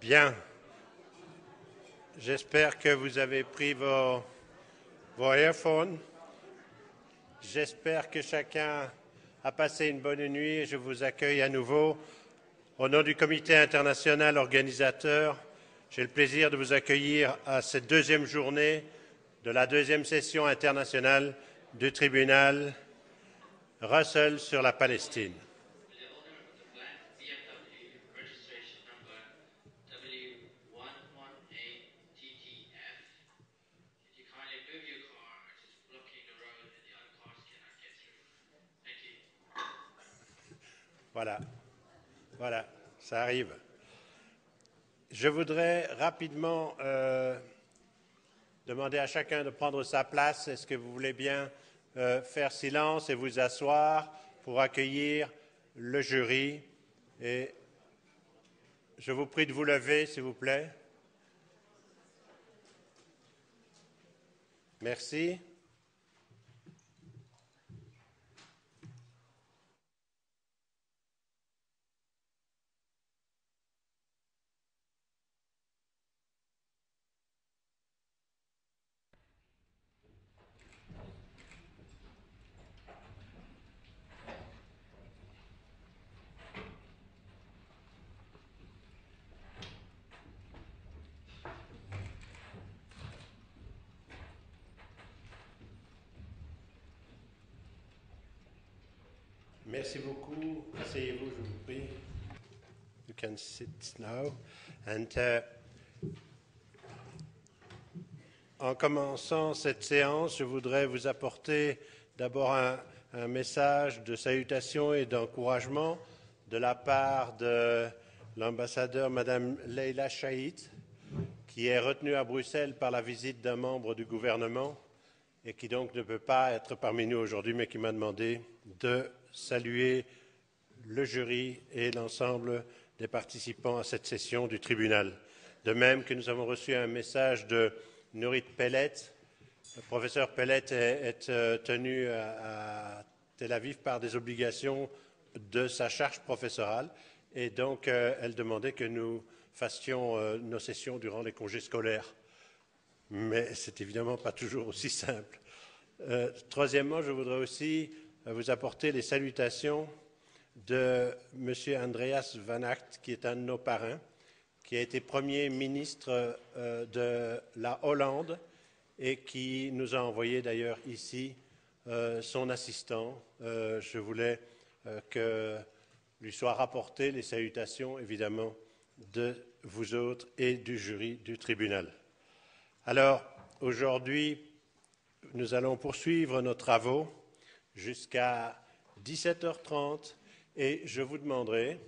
Bien. J'espère que vous avez pris vos earphones. J'espère que chacun a passé une bonne nuit et je vous accueille à nouveau. Au nom du comité international organisateur, j'ai le plaisir de vous accueillir à cette deuxième journée de la deuxième session internationale du tribunal Russell sur la Palestine. Voilà, ça arrive. Je voudrais rapidement demander à chacun de prendre sa place. Est-ce que vous voulez bien faire silence et vous asseoir pour accueillir le jury? Et je vous prie de vous lever, s'il vous plaît. Merci. Merci beaucoup. Asseyez-vous, je vous prie. You can sit now. And, en commençant cette séance, je voudrais vous apporter d'abord un message de salutation et d'encouragement de la part de l'ambassadeur Madame Leila Shahid, qui est retenue à Bruxelles par la visite d'un membre du gouvernement et qui donc ne peut pas être parmi nous aujourd'hui, mais qui m'a demandé de saluer le jury et l'ensemble des participants à cette session du tribunal. De même que nous avons reçu un message de Nurit Pellet. Le professeur Pellet est tenu à Tel Aviv par des obligations de sa charge professorale et donc elle demandait que nous fassions nos sessions durant les congés scolaires. Mais c'est évidemment pas toujours aussi simple. Troisièmement, je voudrais aussi vous apporter les salutations de M. Andreas Van Agt, qui est un de nos parrains, qui a été Premier ministre de la Hollande et qui nous a envoyé d'ailleurs ici son assistant. Je voulais que lui soient rapportées les salutations, évidemment, de vous autres et du jury du tribunal. Alors, aujourd'hui, nous allons poursuivre nos travaux jusqu'à 17h30 et je vous demanderai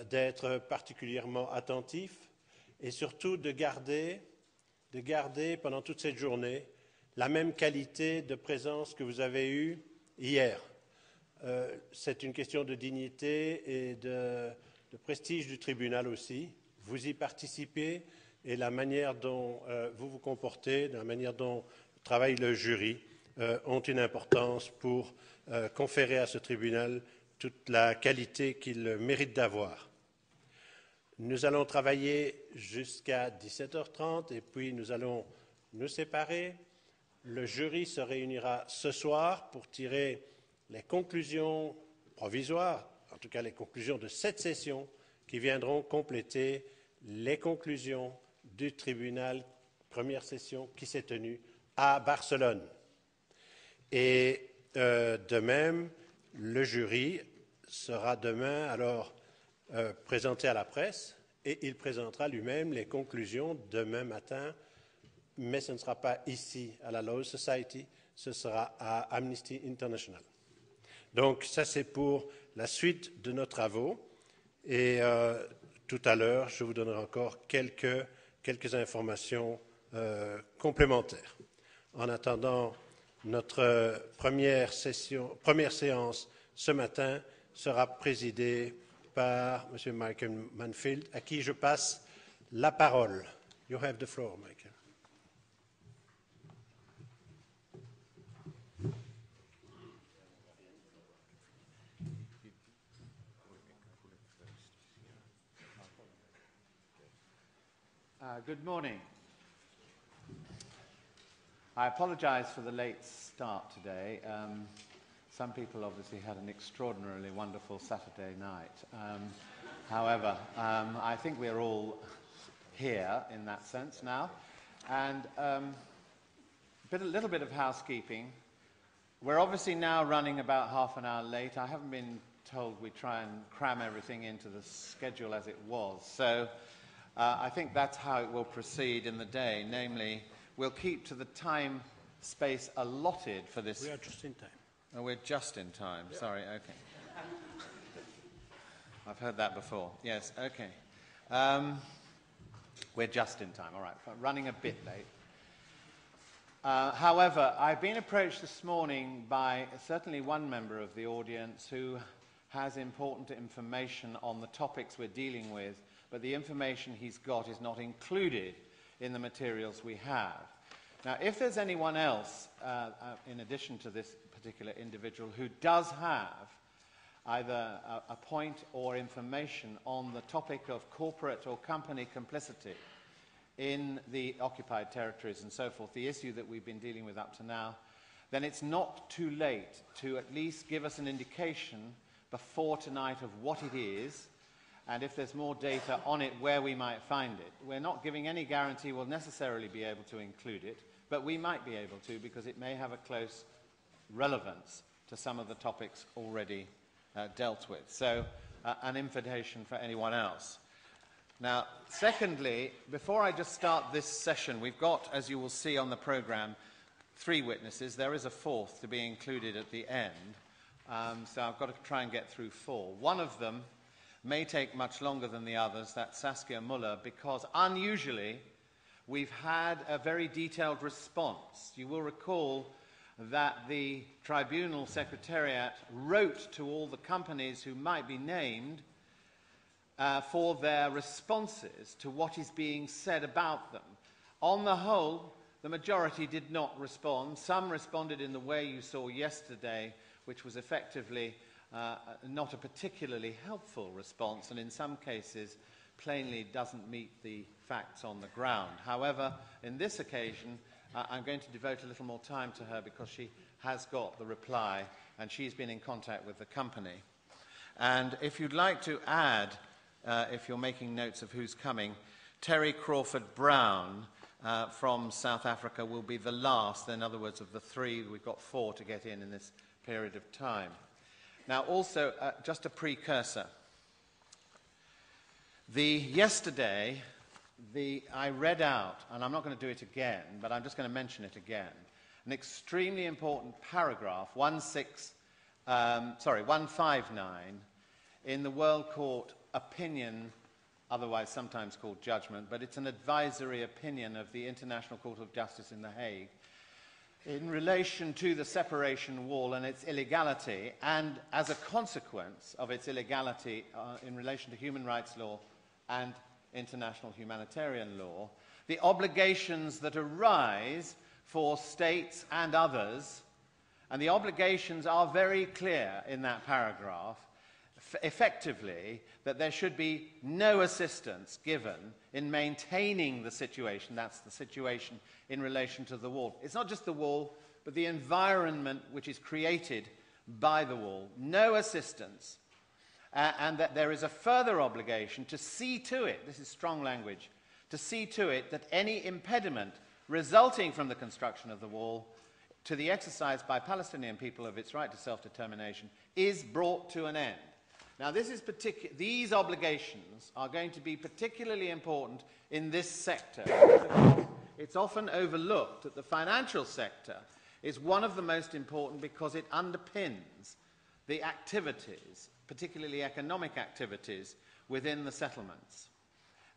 d'être particulièrement attentif et surtout de garder pendant toute cette journée la même qualité de présence que vous avez eue hier. C'est une question de dignité et de prestige du tribunal aussi. Vous y participez et la manière dont vous vous comportez, la manière dont travaille le jury ont une importance pour conférer à ce tribunal toute la qualité qu'il mérite d'avoir. Nous allons travailler jusqu'à 17h30 et puis nous allons nous séparer. Le jury se réunira ce soir pour tirer les conclusions provisoires, en tout cas les conclusions de cette session, qui viendront compléter les conclusions du tribunal, première session qui s'est tenue à Barcelone. Et de même, le jury sera demain alors présenté à la presse et il présentera lui-même les conclusions demain matin, mais ce ne sera pas ici à la Law Society, ce sera à Amnesty International. Donc ça c'est pour la suite de nos travaux et tout à l'heure je vous donnerai encore quelques informations complémentaires. En attendant, notre première séance ce matin sera présidée par M. Michael Manfield, à qui je passe la parole. You have the floor, Michael. Good morning. I apologize for the late start today. Some people obviously had an extraordinarily wonderful Saturday night. However, I think we're all here in that sense now. And a little bit of housekeeping. We're obviously now running about half an hour late. I haven't been told we try and cram everything into the schedule as it was. So I think that's how it will proceed in the day. Namely, we'll keep to the time space allotted for this. We are just in time. Oh, we're just in time. Yeah. Sorry, okay. I've heard that before. Yes, okay. We're just in time. All right, running a bit late. However, I've been approached this morning by certainly one member of the audience who has important information on the topics we're dealing with, but the information he's got is not included in the materials we have. Now, if there's anyone else, in addition to this particular individual, who does have either a point or information on the topic of corporate or company complicity in the occupied territories and so forth, the issue that we've been dealing with up to now, then it's not too late to at least give us an indication before tonight of what it is, and if there's more data on it, where we might find it. We're not giving any guarantee we'll necessarily be able to include it, but we might be able to because it may have a close relevance to some of the topics already dealt with. So, an invitation for anyone else. Now, secondly, before I just start this session, we've got, as you will see on the program, 3 witnesses. There is a 4th to be included at the end. So I've got to try and get through 4. One of them may take much longer than the others, that's Saskia Muller, because unusually we've had a very detailed response. You will recall that the Tribunal Secretariat wrote to all the companies who might be named for their responses to what is being said about them. On the whole, the majority did not respond. Some responded in the way you saw yesterday, which was effectively not a particularly helpful response, and in some cases plainly doesn't meet the facts on the ground. However, in this occasion, I'm going to devote a little more time to her because she has got the reply and she's been in contact with the company. And if you'd like to add, if you're making notes of who's coming, Terry Crawford Brown from South Africa will be the last, in other words, of the 3. We've got 4 to get in this period of time. Now, also, just a precursor. Yesterday, I read out, and I'm not going to do it again, but I'm just going to mention it again, an extremely important paragraph, 159, in the World Court opinion, otherwise sometimes called judgment, but it's an advisory opinion of the International Court of Justice in The Hague, in relation to the separation wall and its illegality, and as a consequence of its illegality in relation to human rights law and international humanitarian law, the obligations that arise for states and others, and the obligations are very clear in that paragraph, effectively, that there should be no assistance given in maintaining the situation. That's the situation in relation to the wall. It's not just the wall, but the environment which is created by the wall. No assistance. And that there is a further obligation to see to it, this is strong language, to see to it that any impediment resulting from the construction of the wall to the exercise by Palestinian people of its right to self-determination is brought to an end. Now, these obligations are going to be particularly important in this sector. It's often overlooked that the financial sector is one of the most important because it underpins the activities, particularly economic activities, within the settlements.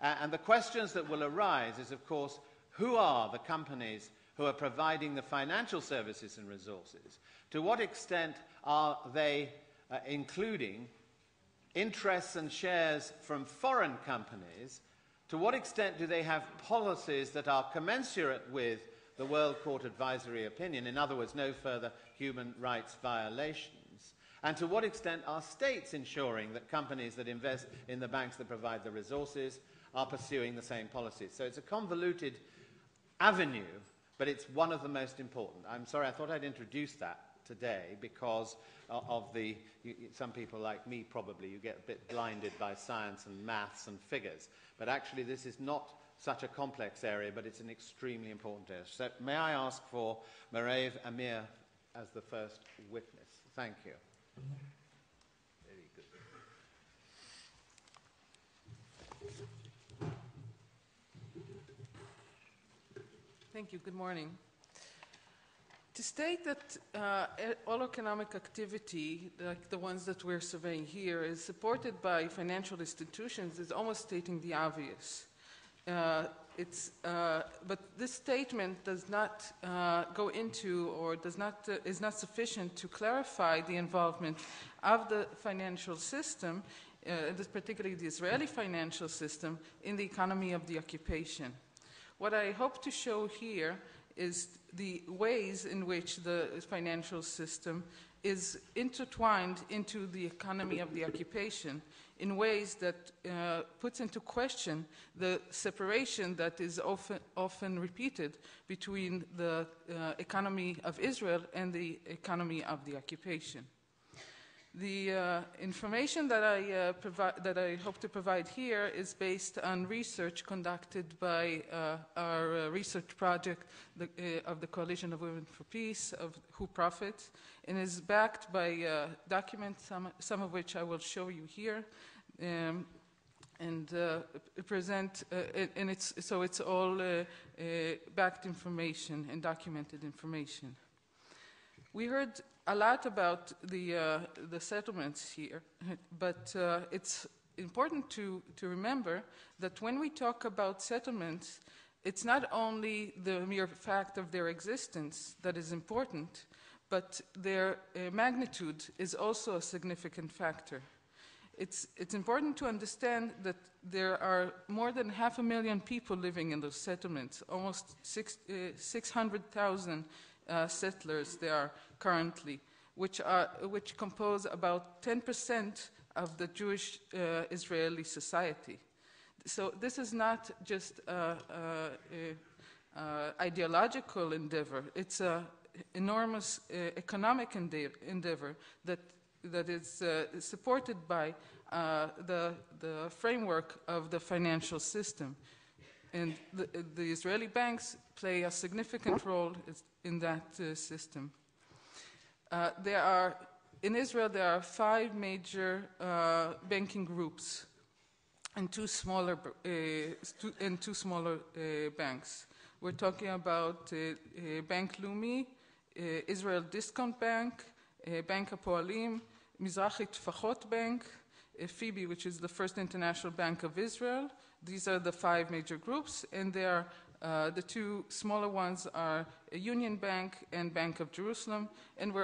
And the questions that will arise is, of course, who are the companies who are providing the financial services and resources? To what extent are they including interests and shares from foreign companies? To what extent do they have policies that are commensurate with the World Court advisory opinion? In other words, no further human rights violations. And to what extent are states ensuring that companies that invest in the banks that provide the resources are pursuing the same policies. So it's a convoluted avenue, but it's one of the most important. I'm sorry, I thought I'd introduce that today because of some people like me probably, you get a bit blinded by science and maths and figures. But actually this is not such a complex area, but it's an extremely important area. So may I ask for Merev Amir as the first witness? Thank you. Very good. Thank you. Good morning. To state that all economic activity, like the ones that we're surveying here, is supported by financial institutions is almost stating the obvious. But this statement does not go into or is not sufficient to clarify the involvement of the financial system, particularly the Israeli financial system, in the economy of the occupation. What I hope to show here is the ways in which the financial system is intertwined into the economy of the occupation in ways that puts into question the separation that is often repeated between the economy of Israel and the economy of the occupation. The information that I hope to provide here is based on research conducted by our research project of the Coalition of Women for Peace, of Who Profits, and is backed by documents, some of which I will show you here, and present. So it's all backed information and documented information. We heard a lot about the settlements here, but it's important to remember that when we talk about settlements, it's not only the mere fact of their existence that is important, but their magnitude is also a significant factor. It's important to understand that there are more than 500,000 people living in those settlements, almost 600,000 settlers there are currently, which compose about 10% of the Jewish Israeli society. So this is not just an ideological endeavor, it's an enormous economic endeavor that is supported by the framework of the financial system. And the Israeli banks play a significant role in that system. In Israel, there are 5 major banking groups and two smaller banks. We're talking about Bank Leumi, Israel Discount Bank, Bank Hapoalim, Mizrahi Tfachot Bank, FIBI, which is the First International Bank of Israel. These are the 5 major groups, and the 2 smaller ones are Union Bank and Bank of Jerusalem, and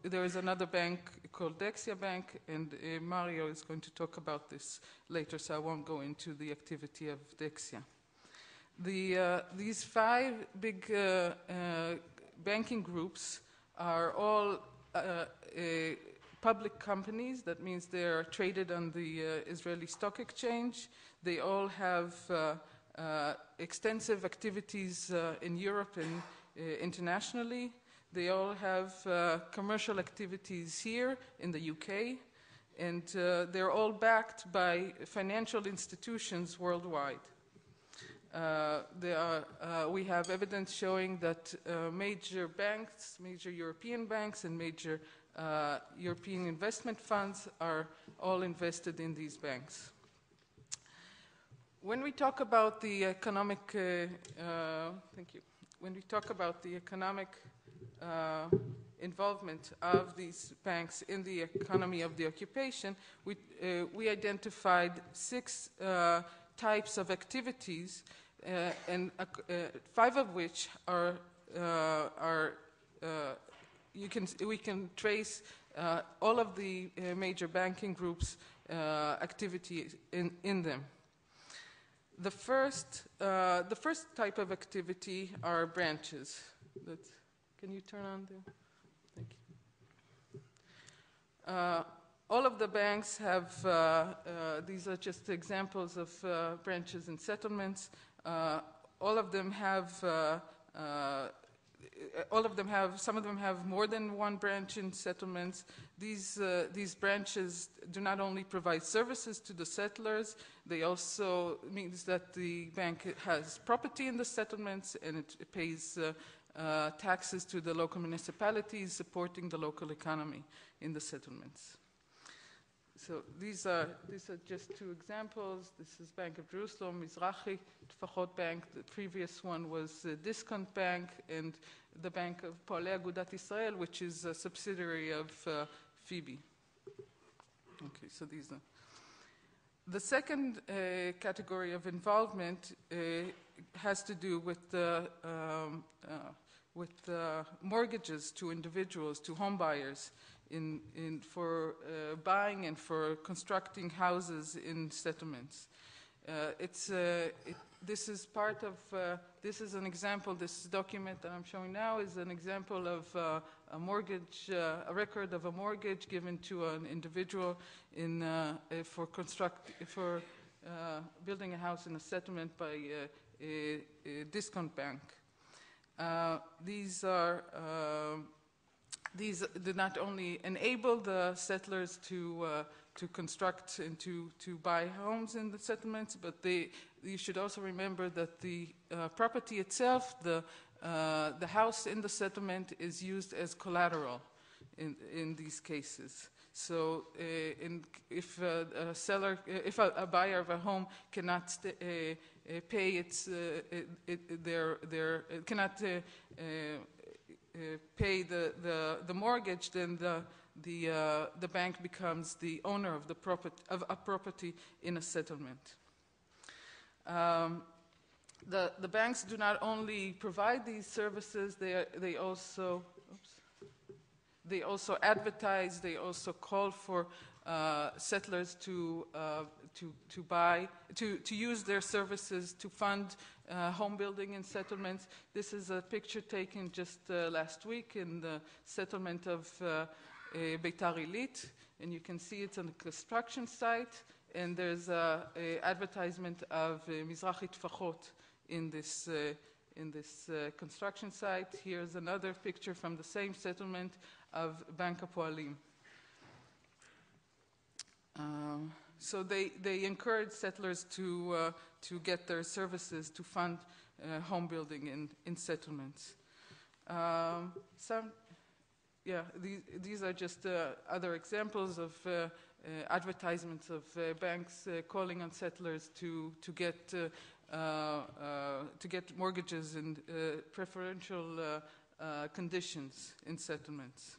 there is another bank called Dexia Bank, and Mario is going to talk about this later, so I won't go into the activity of Dexia. These 5 big banking groups are all public companies. That means they are traded on the Israeli Stock Exchange. They all have extensive activities in Europe and internationally. They all have commercial activities here in the UK, and they're all backed by financial institutions worldwide. We have evidence showing that major banks, major European banks, and major European investment funds are all invested in these banks. When we talk about the economic, When we talk about the economic involvement of these banks in the economy of the occupation, we identified 6 types of activities, and 5 of which we can trace all of the major banking groups' activity in them. The first type of activity are branches. Can you turn on the? Thank you. All of the banks have, these are just examples of branches and settlements. All of them have, some of them have more than one branch in settlements. These branches do not only provide services to the settlers, they also means that the bank has property in the settlements and it pays taxes to the local municipalities, supporting the local economy in the settlements. So these are just two examples. This is Bank of Jerusalem, Mizrahi Tfachot Bank. The previous one was Discount Bank, and the Bank of Poalei Agudat Israel, which is a subsidiary of Phoebe. Okay, so these are. The second category of involvement has to do with mortgages to individuals, to home buyers, for buying and for constructing houses in settlements. This is part of, this is an example, this document that I'm showing now is an example of a mortgage, a record of a mortgage given to an individual for building a house in a settlement by a discount bank. These did not only enable the settlers to construct and to buy homes in the settlements, but you should also remember that the property itself, the house in the settlement, is used as collateral in these cases. So, if a buyer of a home cannot pay pay the mortgage, then the bank becomes the owner of a property in a settlement. The banks do not only provide these services; they also advertise. They also call for settlers to use their services to fund home building in settlements. This is a picture taken just last week in the settlement of Beitar Illit, and you can see it's on a construction site, and there's an advertisement of Mizrahi Tfachot in this construction site. Here's another picture from the same settlement of Bank Hapoalim. So they encourage settlers to get their services to fund home building in settlements. These are just other examples of advertisements of banks calling on settlers to get mortgages and preferential conditions in settlements.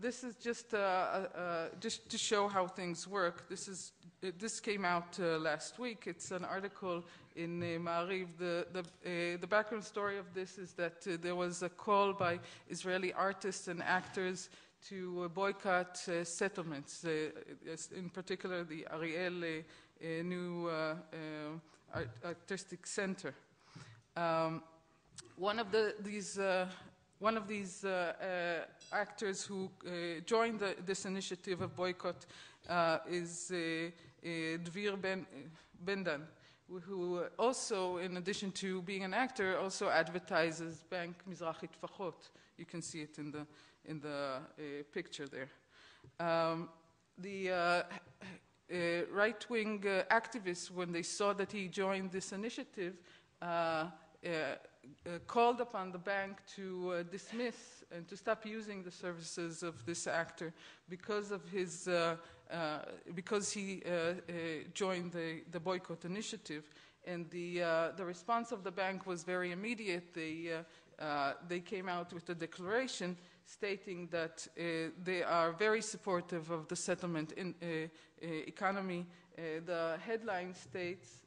This is just to show how things work. This came out last week. It's an article in Ma'ariv. The background story of this is that there was a call by Israeli artists and actors to boycott settlements, in particular the Ariel new artistic center. One of these actors who joined this initiative of boycott is Dvir Bendan, who also, in addition to being an actor, also advertises Bank Mizrahi Tfachot. You can see it in the picture there. The right-wing activists, when they saw that he joined this initiative, called upon the bank to dismiss and to stop using the services of this actor because of his because he joined the boycott initiative. And the response of the bank was very immediate. They came out with a declaration stating that they are very supportive of the settlement economy. The headline states,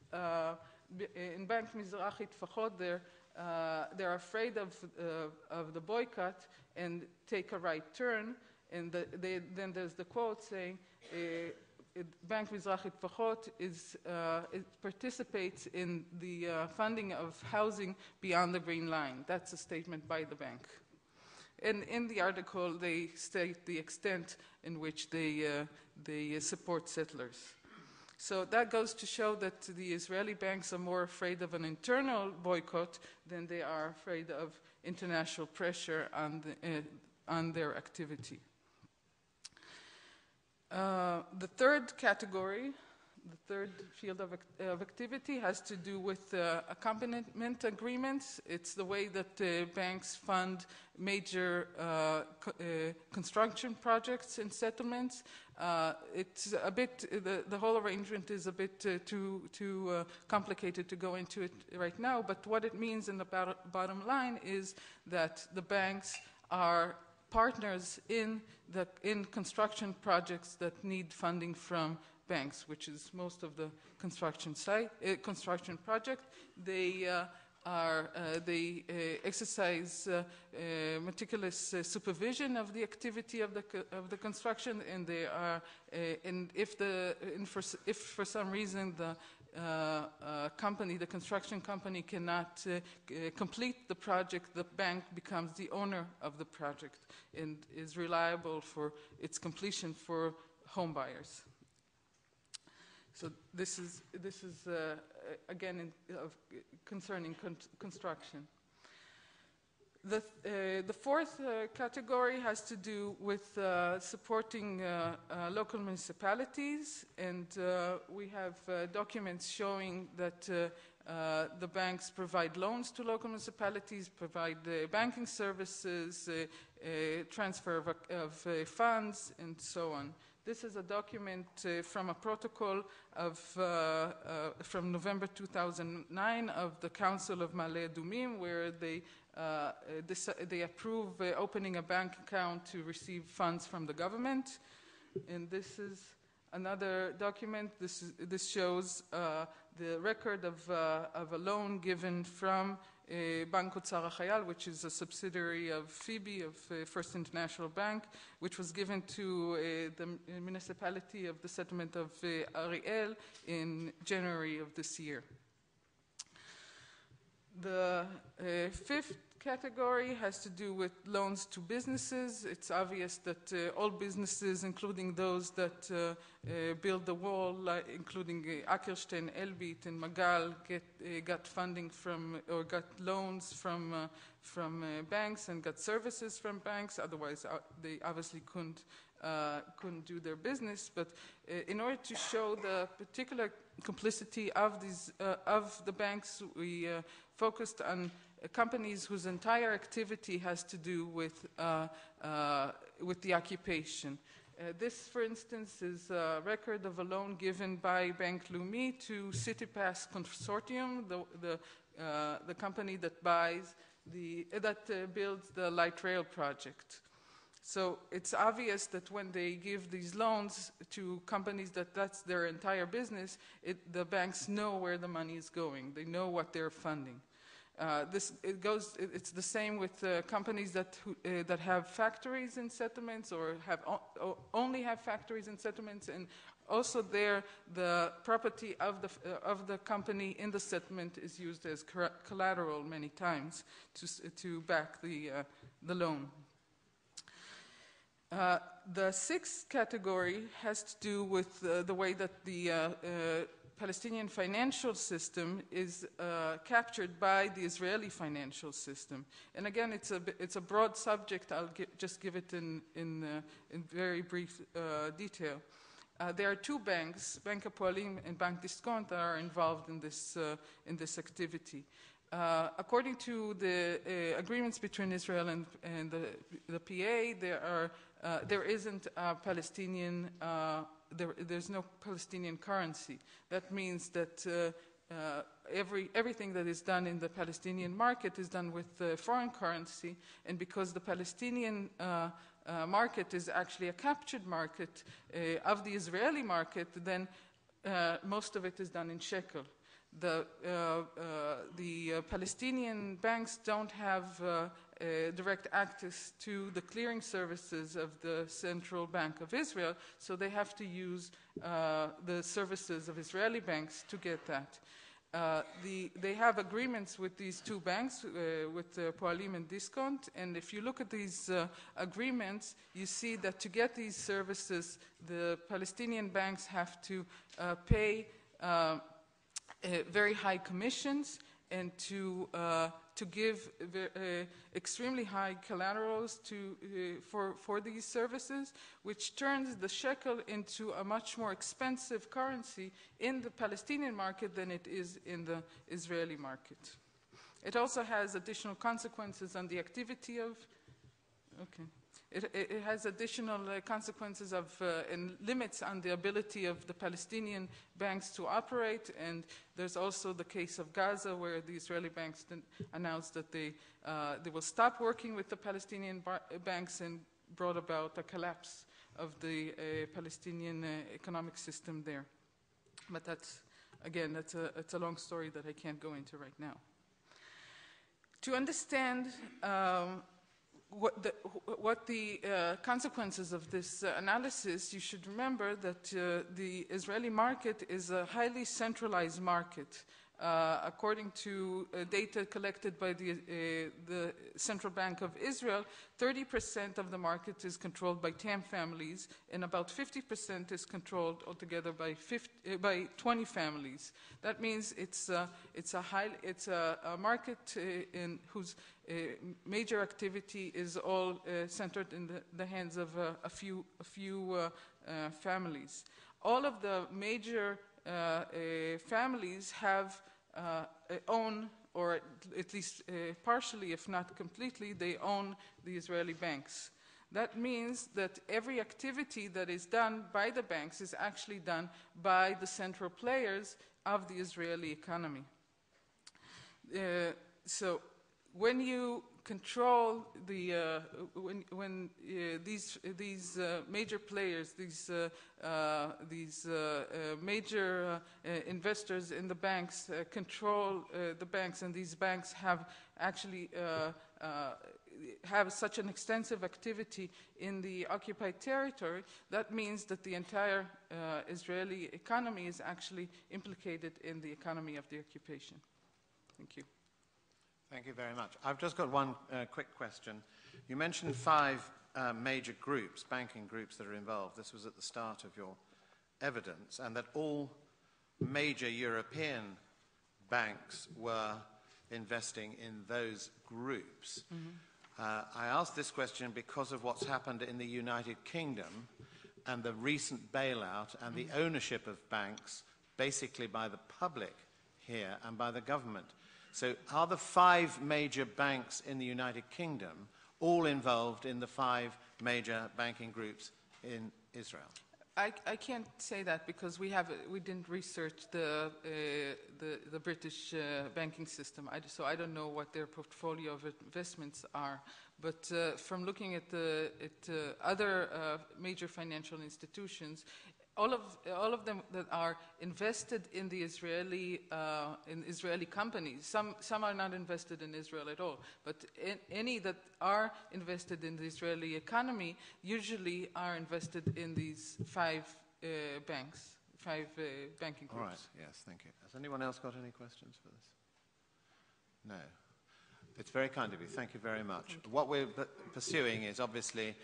in Bank Mizrahi Tfachot, they're afraid of the boycott and take a right turn. And then there's the quote saying, Bank Mizrahi Tfachot it participates in the funding of housing beyond the green line. That's a statement by the bank. And in the article, they state the extent in which they support settlers. So that goes to show that the Israeli banks are more afraid of an internal boycott than they are afraid of international pressure on their activity. The third category, the third field of activity, has to do with accompaniment agreements. It's the way that banks fund major construction projects and settlements. It's a bit, the whole arrangement is a bit too complicated to go into it right now, but what it means in the bottom line is that the banks are partners in construction projects that need funding from banks, which is most of the construction project. They exercise meticulous supervision of the activity of the construction, and they are if for some reason the construction company cannot complete the project, the bank becomes the owner of the project and is reliable for its completion for home buyers. So this is again concerning construction. The fourth category has to do with supporting local municipalities, and we have documents showing that the banks provide loans to local municipalities, provide banking services, transfer of funds, and so on. This is a document from a protocol from November 2009 of the Council of Ma'ale Adumim, where they approve opening a bank account to receive funds from the government. And this is another document. This shows the record of a loan given from Bank Otzar HaChayal, which is a subsidiary of FIBI, of First International Bank, which was given to the municipality of the settlement of Ariel in January of this year. The fifth category has to do with loans to businesses. It's obvious that all businesses, including those that build the wall, including Ackerstein, Elbit, and Magal, got funding from, or got loans from banks and got services from banks. Otherwise, they obviously couldn't do their business. But in order to show the particular complicity of the banks, we focused on companies whose entire activity has to do with the occupation. This, for instance, is a record of a loan given by Bank Leumi to CityPass Consortium, the company that builds the light rail project. So it's obvious that when they give these loans to companies that's their entire business, the banks know where the money is going. They know what they're funding. It's the same with companies that have factories in settlements, or only have factories in settlements, and also there the property of the company in the settlement is used as collateral many times to back the loan. The sixth category has to do with the way that the Palestinian financial system is captured by the Israeli financial system. And again, it's a broad subject. I'll just give it in very brief detail. There are two banks, Bank Hapoalim and Bank Discount, that are involved in this activity. According to the agreements between Israel and the PA, there isn't a Palestinian. There's no Palestinian currency. That means that everything that is done in the Palestinian market is done with foreign currency, and because the Palestinian market is actually a captured market of the Israeli market, then most of it is done in shekel. The Palestinian banks don't have direct access to the clearing services of the Central Bank of Israel, so they have to use the services of Israeli banks to get that. They have agreements with these two banks, with Poalim and Discount, and if you look at these agreements, you see that to get these services, the Palestinian banks have to pay very high commissions and to give extremely high collaterals for these services, which turns the shekel into a much more expensive currency in the Palestinian market than it is in the Israeli market. It also has additional consequences on the activity of... Okay. It has additional consequences of and limits on the ability of the Palestinian banks to operate, and there's also the case of Gaza, where the Israeli banks announced that they will stop working with the Palestinian banks, and brought about a collapse of the Palestinian economic system there. But that's, again, it's a long story that I can't go into right now. To understand what the consequences of this analysis, you should remember that the Israeli market is a highly centralized market. According to data collected by the Central Bank of Israel, 30% of the market is controlled by 10 families, and about 50% is controlled altogether by 20 families. That means it's a market in whose major activity is all centered in the hands of a few families. All of the major families have own, or at least partially, if not completely, they own the Israeli banks. That means that every activity that is done by the banks is actually done by the central players of the Israeli economy. So when you control the when these major players, these major investors in the banks control the banks, and these banks have actually have such an extensive activity in the occupied territory, that means that the entire Israeli economy is actually implicated in the economy of the occupation. Thank you. Thank you very much. I've just got one quick question. You mentioned 5 major groups, banking groups that are involved. This was at the start of your evidence, and that all major European banks were investing in those groups. I ask this question because of what's happened in the United Kingdom and the recent bailout and the ownership of banks basically by the public here and by the government. So are the 5 major banks in the United Kingdom all involved in the 5 major banking groups in Israel? I can't say that because we didn't research the British banking system, so I don't know what their portfolio of investments are. But from looking at other major financial institutions, all of them that are invested in the Israeli companies. Some are not invested in Israel at all, but any that are invested in the Israeli economy usually are invested in these 5 banks, 5 banking groups. All right. Yes, thank you. Has anyone else got any questions for this? No. It's very kind of you. Thank you very much. What we're pursuing is, obviously,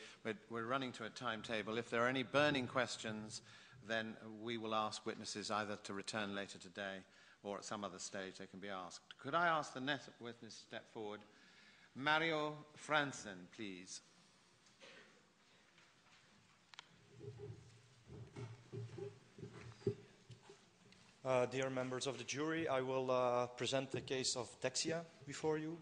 we're running to a timetable. If there are any burning questions, then we will ask witnesses either to return later today or at some other stage they can be asked. Could I ask the next witness to step forward? Mario Franzen, please. Dear members of the jury, I will present the case of Dexia before you.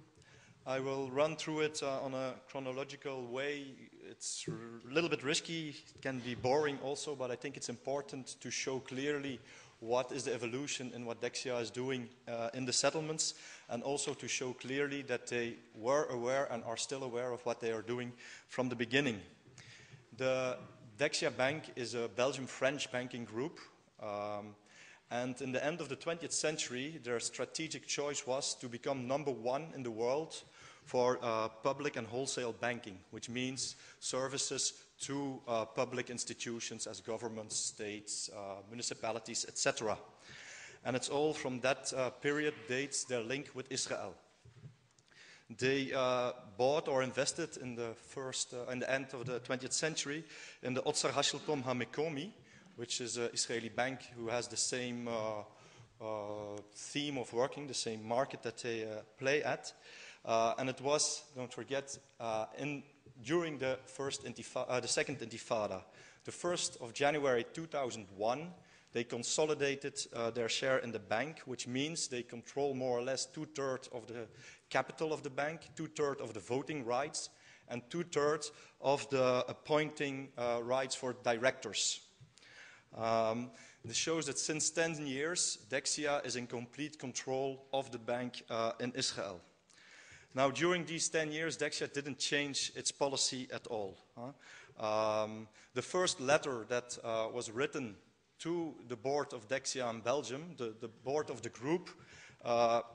I will run through it on a chronological way. It's a little bit risky, it can be boring also, but I think it's important to show clearly what is the evolution in what Dexia is doing in the settlements, and also to show clearly that they were aware and are still aware of what they are doing from the beginning. The Dexia Bank is a Belgian-French banking group. And in the end of the 20th century, their strategic choice was to become #1 in the world for public and wholesale banking, which means services to public institutions as governments, states, municipalities, etc. and it's all from that period dates their link with Israel. They bought or invested in the end of the 20th century in the Otsar Hasheltom HaMekomi, which is an Israeli bank who has the same theme of working, the same market that they play at. And it was, don't forget, during the second Intifada. The 1st of January 2001, they consolidated their share in the bank, which means they control more or less 2/3 of the capital of the bank, 2/3 of the voting rights, and 2/3 of the appointing rights for directors. This shows that since 10 years, Dexia is in complete control of the bank in Israel. Now, during these 10 years, Dexia didn't change its policy at all. The first letter that was written to the board of Dexia in Belgium, the board of the group,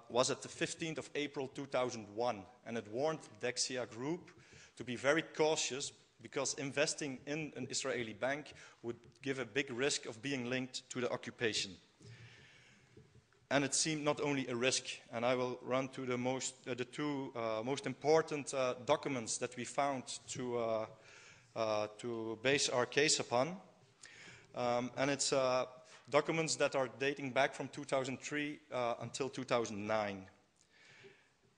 was at the 15th of April 2001, and it warned Dexia Group to be very cautious because investing in an Israeli bank would give a big risk of being linked to the occupation. And it seemed not only a risk, and I will run to the two most important documents that we found to base our case upon. And it's documents that are dating back from 2003 until 2009.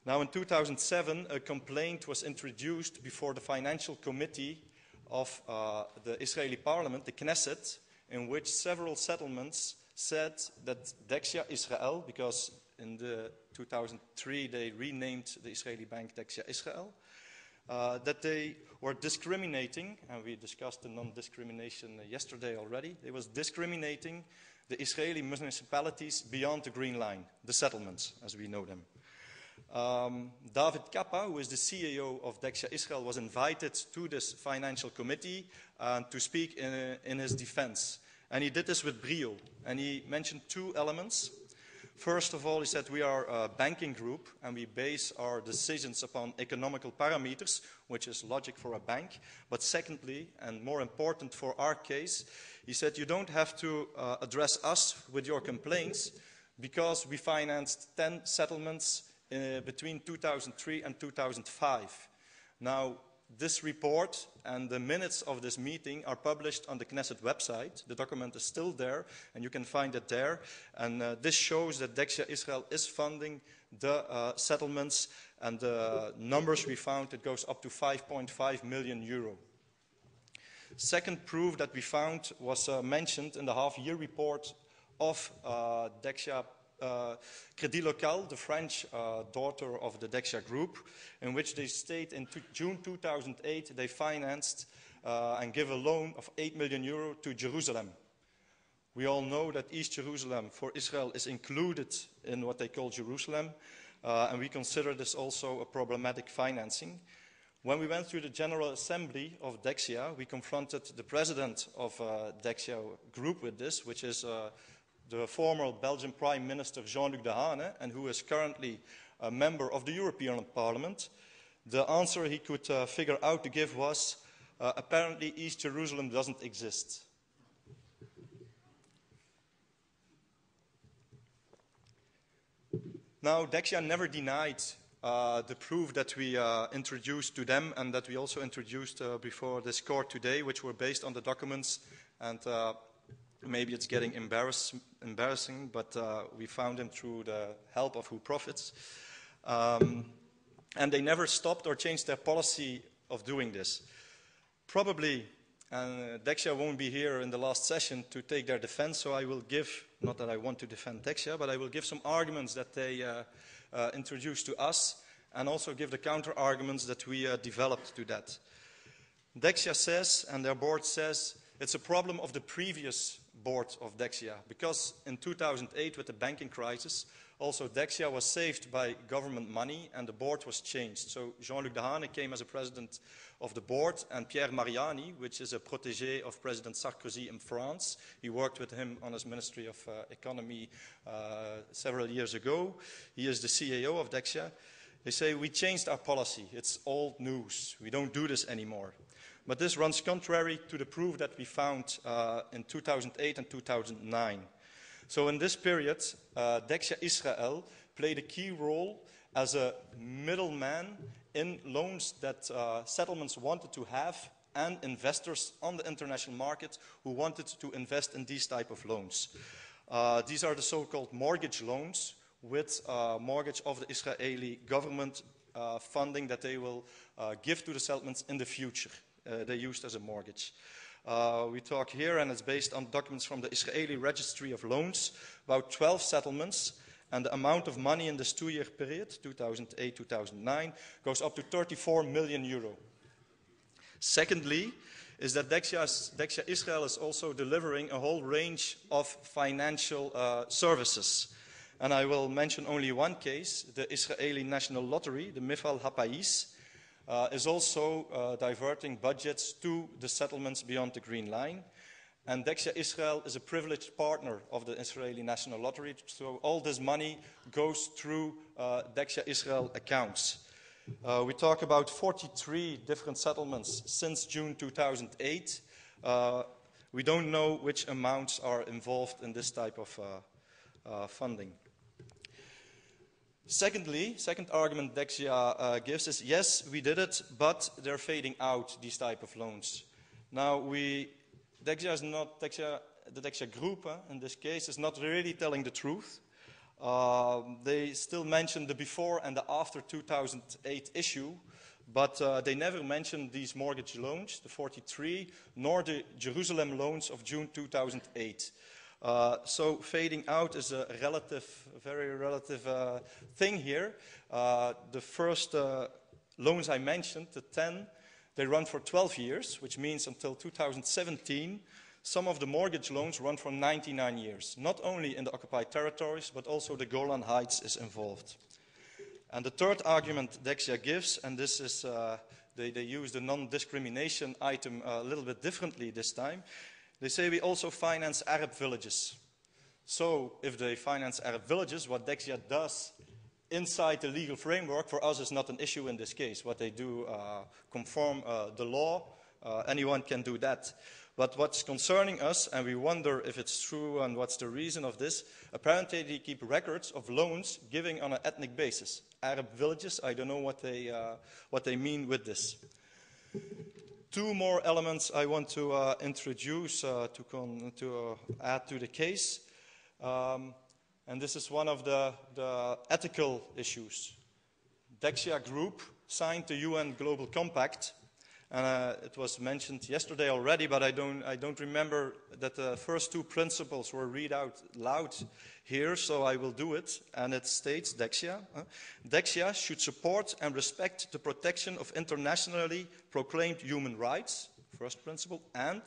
Now, in 2007, a complaint was introduced before the Financial Committee of the Israeli Parliament, the Knesset, in which several settlements said that Dexia Israel, because in the 2003 they renamed the Israeli bank Dexia Israel, that they were discriminating, and we discussed the non-discrimination yesterday already. They was discriminating the Israeli municipalities beyond the Green Line, the settlements, as we know them. David Kappa, who is the CEO of Dexia Israel, was invited to this financial committee to speak in his defense. And he did this with brio. And he mentioned two elements. First of all, he said we are a banking group and we base our decisions upon economical parameters, which is logic for a bank. But secondly, and more important for our case, he said you don't have to address us with your complaints because we financed 10 settlements between 2003 and 2005. Now, this report and the minutes of this meeting are published on the Knesset website. The document is still there, and you can find it there. And this shows that Dexia Israel is funding the settlements, and the numbers we found, it goes up to 5.5 million euro. Second proof that we found was mentioned in the half-year report of Dexia Crédit Local, the French daughter of the Dexia Group, in which they state in June 2008 they financed and give a loan of 8 million euro to Jerusalem. We all know that East Jerusalem for Israel is included in what they call Jerusalem, and we consider this also a problematic financing. When we went through the General Assembly of Dexia, we confronted the president of Dexia Group with this, which is the former Belgian Prime Minister Jean-Luc Dehaene, and who is currently a member of the European Parliament. The answer he could figure out to give was, apparently East Jerusalem doesn't exist. Now, Dexia never denied the proof that we introduced to them and that we also introduced before this court today, which were based on the documents, and maybe it's getting embarrassing, but we found them through the help of Who Profits. And they never stopped or changed their policy of doing this. Probably, Dexia won't be here in the last session to take their defense, so I will give, not that I want to defend Dexia, but I will give some arguments that they introduced to us, and also give the counter-arguments that we developed to that. Dexia says, and their board says, it's a problem of the previous board of Dexia, because in 2008 with the banking crisis, also Dexia was saved by government money and the board was changed. So Jean-Luc Dehaene came as a president of the board, and Pierre Mariani, which is a protégé of President Sarkozy in France, he worked with him on his Ministry of Economy several years ago. He is the CEO of Dexia. They say, we changed our policy. It's old news. We don't do this anymore. But this runs contrary to the proof that we found in 2008 and 2009. So in this period, Dexia Israel played a key role as a middleman in loans that settlements wanted to have and investors on the international market who wanted to invest in these type of loans. These are the so-called mortgage loans with mortgage of the Israeli government funding that they will give to the settlements in the future. They used as a mortgage. We talk here, and it's based on documents from the Israeli Registry of Loans, about 12 settlements, and the amount of money in this 2-year period, 2008-2009, goes up to 34 million euro. Secondly, is that Dexia Israel is also delivering a whole range of financial services. And I will mention only one case, the Israeli National Lottery, the Mifal HaPais, is also diverting budgets to the settlements beyond the Green Line. And Dexia Israel is a privileged partner of the Israeli National Lottery, so all this money goes through Dexia Israel accounts. We talk about 43 different settlements since June 2008. We don't know which amounts are involved in this type of funding. Secondly, second argument Dexia gives is, yes, we did it, but they're fading out, these type of loans. Now, Dexia is not, the Dexia group, in this case, is not really telling the truth. They still mention the before and the after 2008 issue, but they never mentioned these mortgage loans, the 43, nor the Jerusalem loans of June 2008. So fading out is a very relative thing here. The first loans I mentioned, the 10, they run for 12 years, which means until 2017. Some of the mortgage loans run for 99 years, not only in the occupied territories, but also the Golan Heights is involved. And the third argument Dexia gives, and this is, they use the non-discrimination item a little bit differently this time. They say we also finance Arab villages. So if they finance Arab villages, what Dexia does inside the legal framework for us is not an issue in this case. What they do conform the law, anyone can do that. But what's concerning us, and we wonder if it's true and what's the reason of this, apparently they keep records of loans giving on an ethnic basis. Arab villages, I don't know what they mean with this. Two more elements I want to introduce to add to the case. And this is one of the ethical issues. Dexia Group signed the UN Global Compact. And it was mentioned yesterday already, but I don't remember that the first two principles were read out loud here, so I will do it. And it states, Dexia should support and respect the protection of internationally proclaimed human rights, first principle, and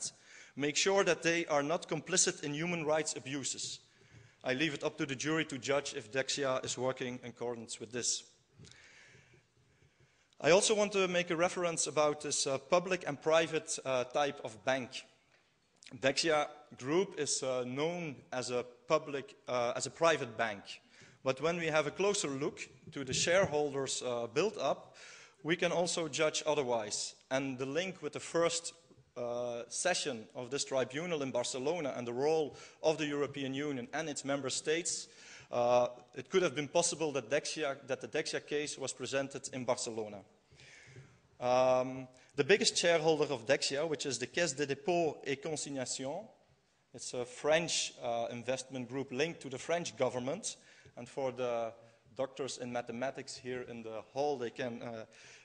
make sure that they are not complicit in human rights abuses. I leave it up to the jury to judge if Dexia is working in accordance with this. I also want to make a reference about this public and private type of bank. Dexia Group is known as a private bank. But when we have a closer look to the shareholders built up, we can also judge otherwise. And the link with the first session of this tribunal in Barcelona and the role of the European Union and its member states, it could have been possible that the Dexia case was presented in Barcelona. The biggest shareholder of Dexia, which is the Caisse de dépôt et consignation, it's a French investment group linked to the French government. And for the doctors in mathematics here in the hall, they can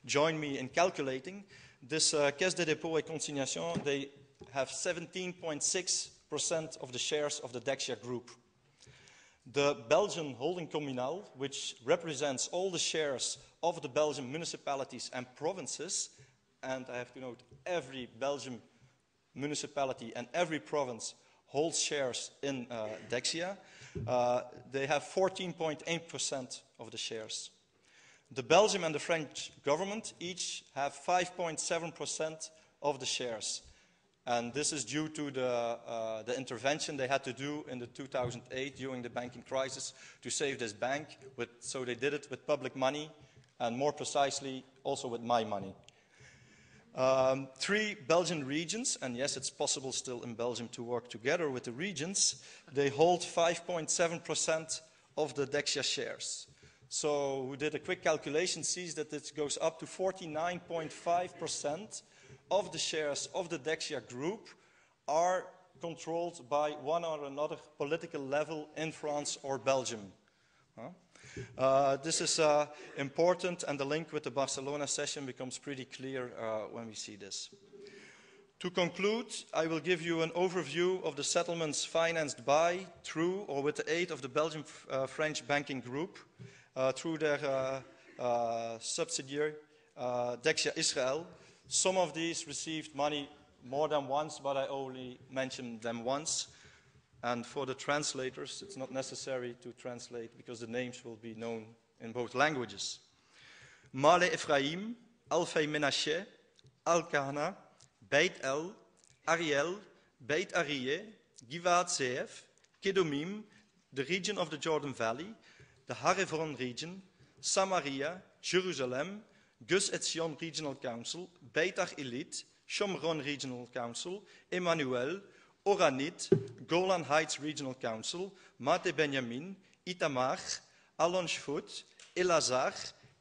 join me in calculating. This Caisse de dépôt et consignation, they have 17.6% of the shares of the Dexia Group. The Belgian holding communal, which represents all the shares of the Belgian municipalities and provinces, and I have to note, every Belgian municipality and every province holds shares in Dexia, they have 14.8% of the shares. The Belgian and the French government each have 5.7% of the shares. And this is due to the intervention they had to do in the 2008 during the banking crisis to save this bank. So they did it with public money and more precisely also with my money. 3 Belgian regions, and yes, it's possible still in Belgium to work together with the regions, they hold 5.7% of the Dexia shares. So who did a quick calculation sees that it goes up to 49.5% of the shares of the Dexia group are controlled by one or another political level in France or Belgium. This is important, and the link with the Barcelona session becomes pretty clear when we see this. To conclude, I will give you an overview of the settlements financed by, through, or with the aid of the Belgian-French banking group through their subsidiary, Dexia Israel. Some of these received money more than once, but I only mentioned them once. And for the translators, it's not necessary to translate because the names will be known in both languages. Male Ephraim, Alfei Menashe, Al-Kahana, Beit El, Ariel, Beit Arieh, Givat Zeev, Kedomim, the region of the Jordan Valley, the Harevron region, Samaria, Jerusalem, Gus Etzion Regional Council, Beit Elit, Shomron Regional Council, Emmanuel, Oranit, Golan Heights Regional Council, Mate Benjamin, Itamar, Alon Shfut, Elazar,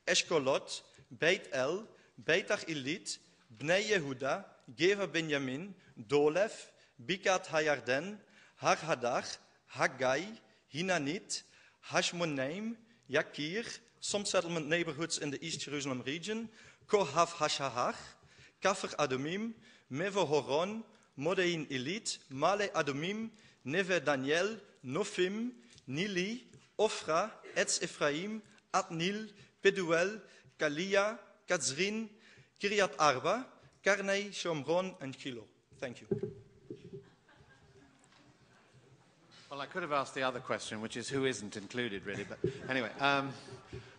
Eshkolot, Beit El, Beit Elit, Bnei Yehuda, Geva Benjamin, Dolev, Bikat Hayarden, Har Hadar, Haggai, Hinanit, Hashmonaim, Yakir, some settlement neighborhoods in the East Jerusalem region, Kohav Hashahar, Kafr Adomim, Mevo Horon, Modein Elit, Male Adomim, Neve Daniel, Nofim, Nili, Ofra, Etz Ephraim, Atnil, Peduel, Kalia, Katzrin, Kiryat Arba, Karnei, Shomron, and Kilo. Thank you. Well, I could have asked the other question, which is who isn't included, really. But anyway,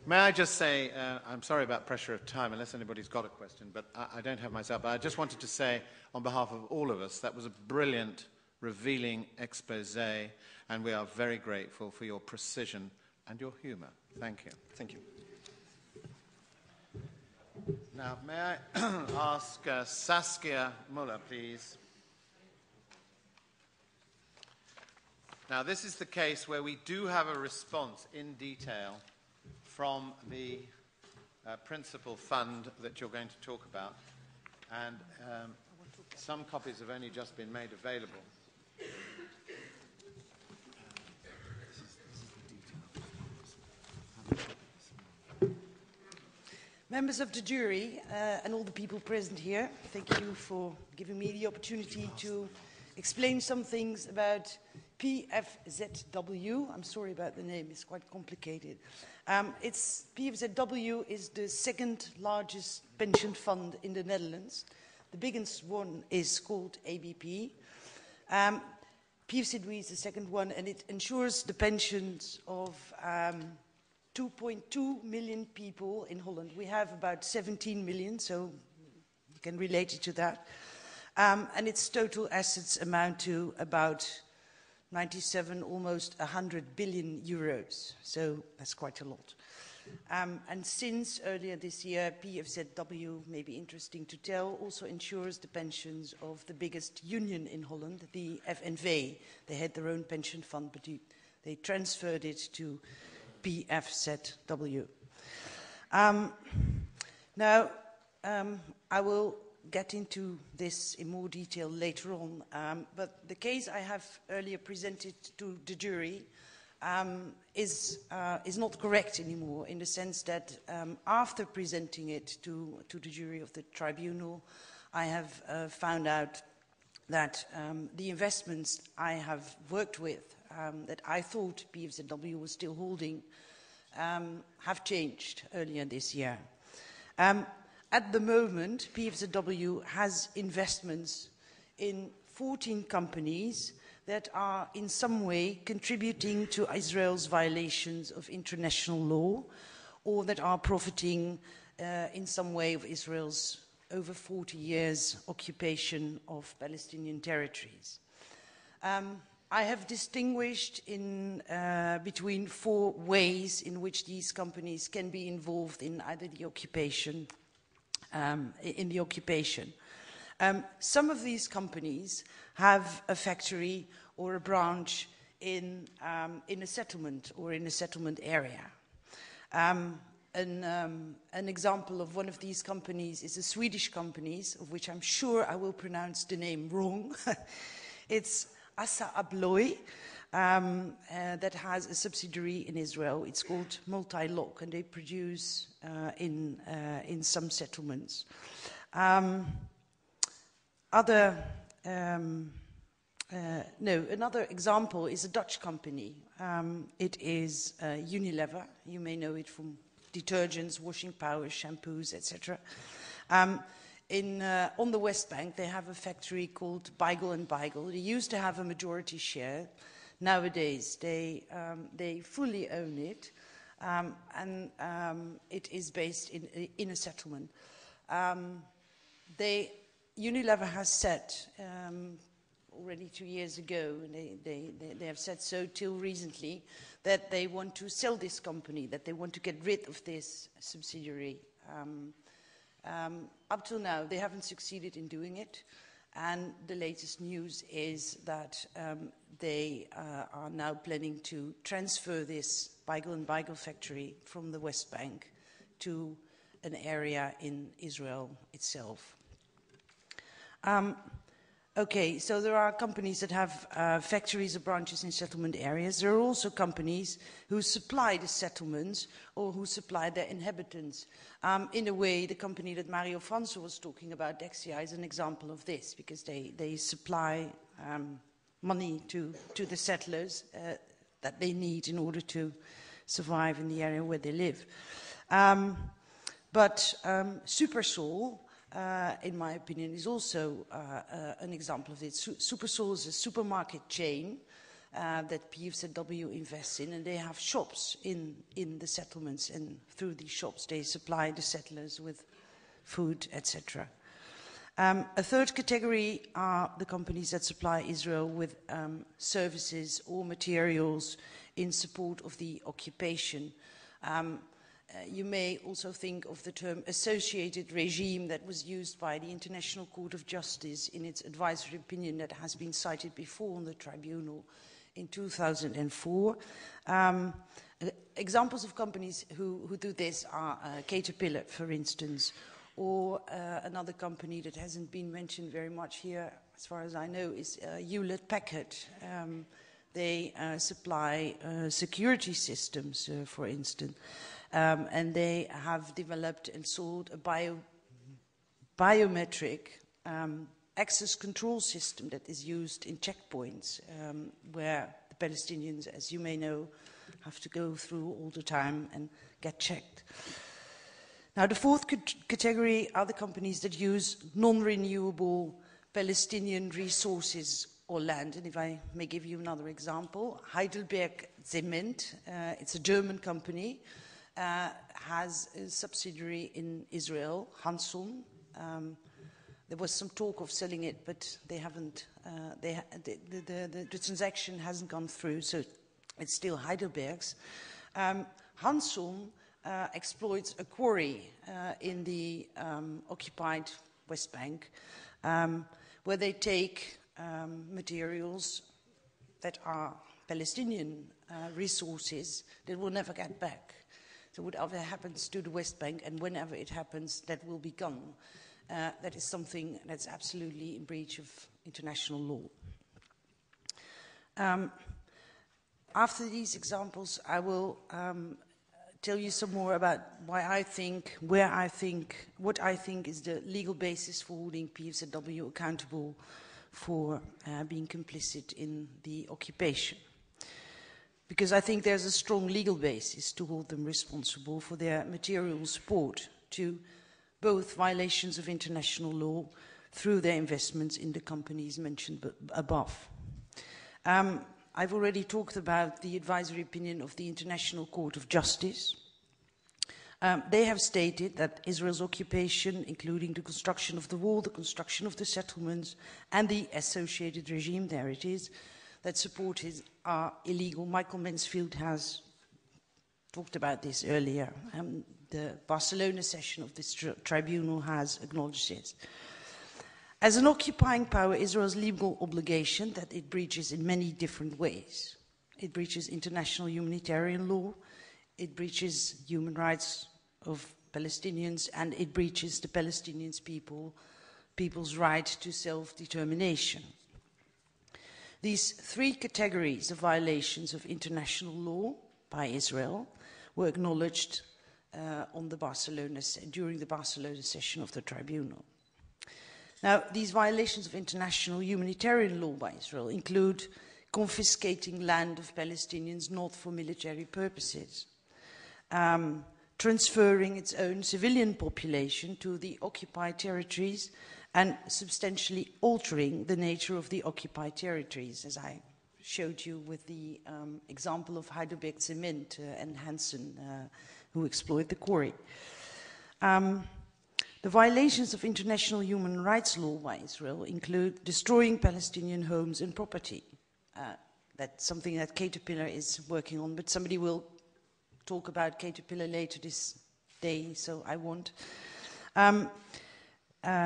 may I just say, I'm sorry about pressure of time, unless anybody's got a question, but I don't have myself. But I just wanted to say, on behalf of all of us, that was a brilliant, revealing expose, and we are very grateful for your precision and your humor. Thank you. Thank you. Now, may I ask Saskia Muller, please? Now, this is the case where we do have a response in detail from the principal fund that you're going to talk about, and some copies have only just been made available. Members of the jury and all the people present here, thank you for giving me the opportunity to explain some things about PFZW. I'm sorry about the name, it's quite complicated. PFZW is the second largest pension fund in the Netherlands. The biggest one is called ABP. PFZW is the second one, and it ensures the pensions of 2.2 million people in Holland. We have about 17 million, so you can relate it to that. And its total assets amount to about 97, almost 100 billion euros. So that's quite a lot. And since earlier this year, PFZW, may be interesting to tell, also ensures the pensions of the biggest union in Holland, the FNV. They had their own pension fund, but they transferred it to PFZW. Now, I will get into this in more detail later on, but the case I have earlier presented to the jury is not correct anymore, in the sense that after presenting it to the jury of the tribunal, I have found out that the investments I have worked with, that I thought PFZW was still holding, have changed earlier this year. At the moment, PFZW has investments in 14 companies that are in some way contributing to Israel's violations of international law, or that are profiting in some way of Israel's over 40 years occupation of Palestinian territories. I have distinguished between 4 ways in which these companies can be involved in either the occupation in the occupation. Some of these companies have a factory or a branch in a settlement or in a settlement area. An example of one of these companies is a Swedish company, of which I'm sure I will pronounce the name wrong. It's Assa Abloy, that has a subsidiary in Israel. It's called Multi-Lock, and they produce in some settlements. Another example is a Dutch company. It is Unilever. You may know it from detergents, washing powders, shampoos, etc. On the West Bank, they have a factory called Beigel & Beigel. They used to have a majority share. Nowadays, they fully own it, and it is based in a settlement. Unilever has said already 2 years ago, and they have said so till recently, that they want to sell this company, that they want to get rid of this subsidiary. Up till now, they haven't succeeded in doing it, and the latest news is that they are now planning to transfer this Beigel & Beigel factory from the West Bank to an area in Israel itself. Okay, so there are companies that have factories or branches in settlement areas. There are also companies who supply the settlements or who supply their inhabitants. In a way, the company that Mario Franzo was talking about, Dexia, is an example of this, because they supply money to the settlers that they need in order to survive in the area where they live. But Supersol, in my opinion, is also an example of it. Supersol is a supermarket chain that PFZW invests in, and they have shops in the settlements, and through these shops they supply the settlers with food, etc. A third category are the companies that supply Israel with services or materials in support of the occupation. You may also think of the term associated regime that was used by the International Court of Justice in its advisory opinion that has been cited before on the tribunal in 2004. Examples of companies who do this are Caterpillar, for instance, or another company that hasn't been mentioned very much here, as far as I know, is Hewlett-Packard. They supply security systems, for instance. And they have developed and sold a biometric access control system that is used in checkpoints, where the Palestinians, as you may know, have to go through all the time and get checked. Now, the fourth category are the companies that use non-renewable Palestinian resources or land. And if I may give you another example, Heidelberg Cement, it's a German company, has a subsidiary in Israel, Hanson. There was some talk of selling it, but they haven't. The transaction hasn't gone through, so it's still Heidelberg's. Hanson exploits a quarry in the occupied West Bank, where they take materials that are Palestinian resources that will never get back. So whatever happens to the West Bank, and whenever it happens, that will be gone. That is something that's absolutely in breach of international law. After these examples, I will tell you some more about what I think is the legal basis for holding PFZW accountable for being complicit in the occupation. Because I think there's a strong legal basis to hold them responsible for their material support to both violations of international law through their investments in the companies mentioned above. I've already talked about the advisory opinion of the International Court of Justice. They have stated that Israel's occupation, including the construction of the wall, the construction of the settlements, and the associated regime, there it is, that support are illegal. Michael Mansfield has talked about this earlier. the Barcelona session of this tribunal has acknowledged this. As an occupying power, Israel's legal obligation that it breaches in many different ways. It breaches international humanitarian law, it breaches human rights of Palestinians, and it breaches the Palestinian people's right to self-determination. These three categories of violations of international law by Israel were acknowledged during the Barcelona session of the tribunal. Now, these violations of international humanitarian law by Israel include confiscating land of Palestinians not for military purposes, transferring its own civilian population to the occupied territories, and substantially altering the nature of the occupied territories, as I showed you with the example of Heidelberg Cement and Hansen, who exploit the quarry. The violations of international human rights law by Israel include destroying Palestinian homes and property. That's something that Caterpillar is working on, but somebody will talk about Caterpillar later this day, so I won't.